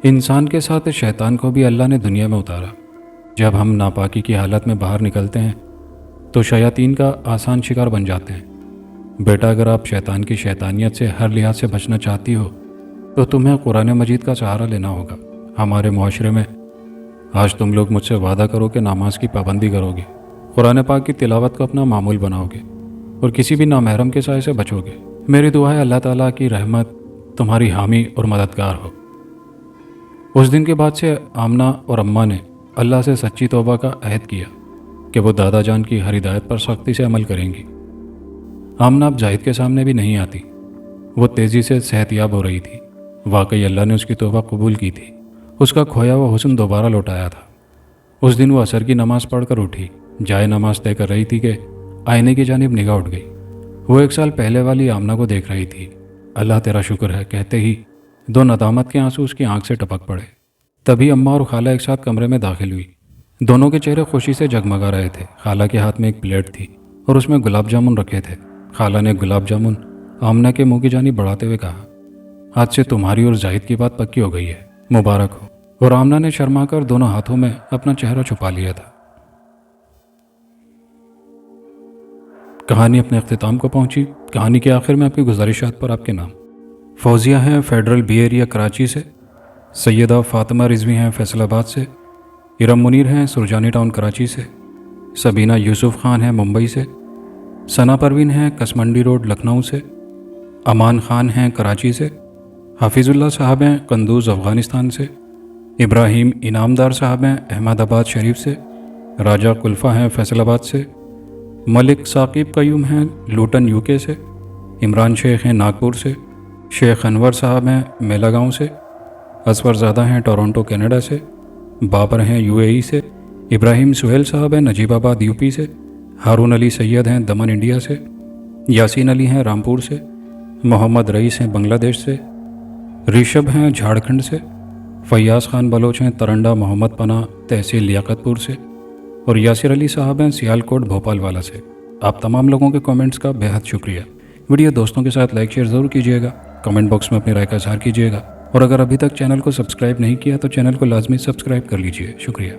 انسان کے ساتھ شیطان کو بھی اللہ نے دنیا میں اتارا۔ جب ہم ناپاکی کی حالت میں باہر نکلتے ہیں تو شیاطین کا آسان شکار بن جاتے ہیں۔ بیٹا، اگر آپ شیطان کی شیطانیت سے ہر لحاظ سے بچنا چاہتی ہو تو تمہیں قرآن مجید کا سہارا لینا ہوگا۔ ہمارے معاشرے میں آج تم لوگ مجھ سے وعدہ کرو کہ نماز کی پابندی کرو گے، قرآن پاک کی تلاوت کو اپنا معمول بناؤ گے اور کسی بھی نامحرم کے سائے سے بچو گے۔ میری دعا ہے اللہ تعالیٰ کی رحمت تمہاری حامی اور مددگار ہو۔ اس دن کے بعد سے آمنہ اور اماں نے اللہ سے سچی توبہ کا عہد کیا کہ وہ دادا جان کی ہر ہدایت پر سختی سے عمل کریں گی۔ آمنہ اب زاہد کے سامنے بھی نہیں آتی، وہ تیزی سے صحت یاب ہو رہی تھی۔ واقعی اللہ نے اس کی توبہ قبول کی تھی، اس کا کھویا ہوا حسن دوبارہ لوٹایا تھا۔ اس دن وہ عصر کی نماز پڑھ کر اٹھی، جائے نماز طے کر رہی تھی کہ آئینے کی جانب نگاہ اٹھ گئی۔ وہ 1 سال پہلے والی آمنہ کو دیکھ رہی تھی۔ اللہ تیرا شکر ہے کہتے ہی 2 ندامت کے آنسو اس کی آنکھ سے ٹپک پڑے۔ تبھی اماں اور خالہ ایک ساتھ کمرے میں داخل ہوئی۔ دونوں کے چہرے خوشی سے جگمگا رہے تھے۔ خالہ کے ہاتھ میں ایک پلیٹ تھی اور اس میں گلاب جامن رکھے تھے۔ خالہ نے گلاب جامن آمنہ کے منہ کی جانب بڑھاتے ہوئے کہا، آج سے تمہاری اور زاہد کی بات پکی ہو گئی ہے، مبارک ہو۔ اور آمنہ نے شرما کر دونوں ہاتھوں میں اپنا چہرہ چھپا لیا تھا۔ کہانی اپنے اختتام کو پہنچی۔ کہانی کے آخر میں آپ کی گزارشات پر آپ کے نام۔ فوزیہ ہیں فیڈرل بی ایریا کراچی سے، سیدہ فاطمہ رضوی ہیں فیصل آباد سے، ارم منیر ہیں سرجانی ٹاؤن کراچی سے، سبینہ یوسف خان ہیں ممبئی سے، ثنا پروین ہیں کسمنڈی روڈ لکھنؤ سے، امان خان ہیں کراچی سے، حافظ اللہ صاحب ہیں قندوز افغانستان سے، ابراہیم انعامدار صاحب ہیں احمد آباد شریف سے، راجہ کلفہ ہیں فیصل آباد سے، ملک ثاقب قیوم ہیں لوٹن یو کے سے، عمران شیخ ہیں ناگپور سے، شیخ انور صاحب ہیں میلا گاؤں سے، اصفر زادہ ہیں ٹورنٹو کینیڈا سے، بابر ہیں یو اے ای سے، ابراہیم سہیل صاحب ہیں نجیب آباد یو پی سے، ہارون علی سید ہیں دمن انڈیا سے، یاسین علی ہیں رامپور سے، محمد رئیس ہیں بنگلہ دیش سے، ریشب ہیں جھارکھنڈ سے، فیاض خان بلوچ ہیں ترنڈا محمد پناہ تحصیل لیاقت پور سے، اور یاسر علی صاحب ہیں سیالکوٹ بھوپال والا سے۔ آپ تمام لوگوں کے کامنٹس کا بے حد شکریہ۔ ویڈیو دوستوں کے ساتھ لائک شیئر ضرور کیجیے گا، کمنٹ باکس میں اپنی رائے کا اظہار کیجیے گا، اور اگر ابھی تک چینل کو سبسکرائب نہیں کیا تو چینل کو لازمی سبسکرائب کر لیجیے۔ شکریہ۔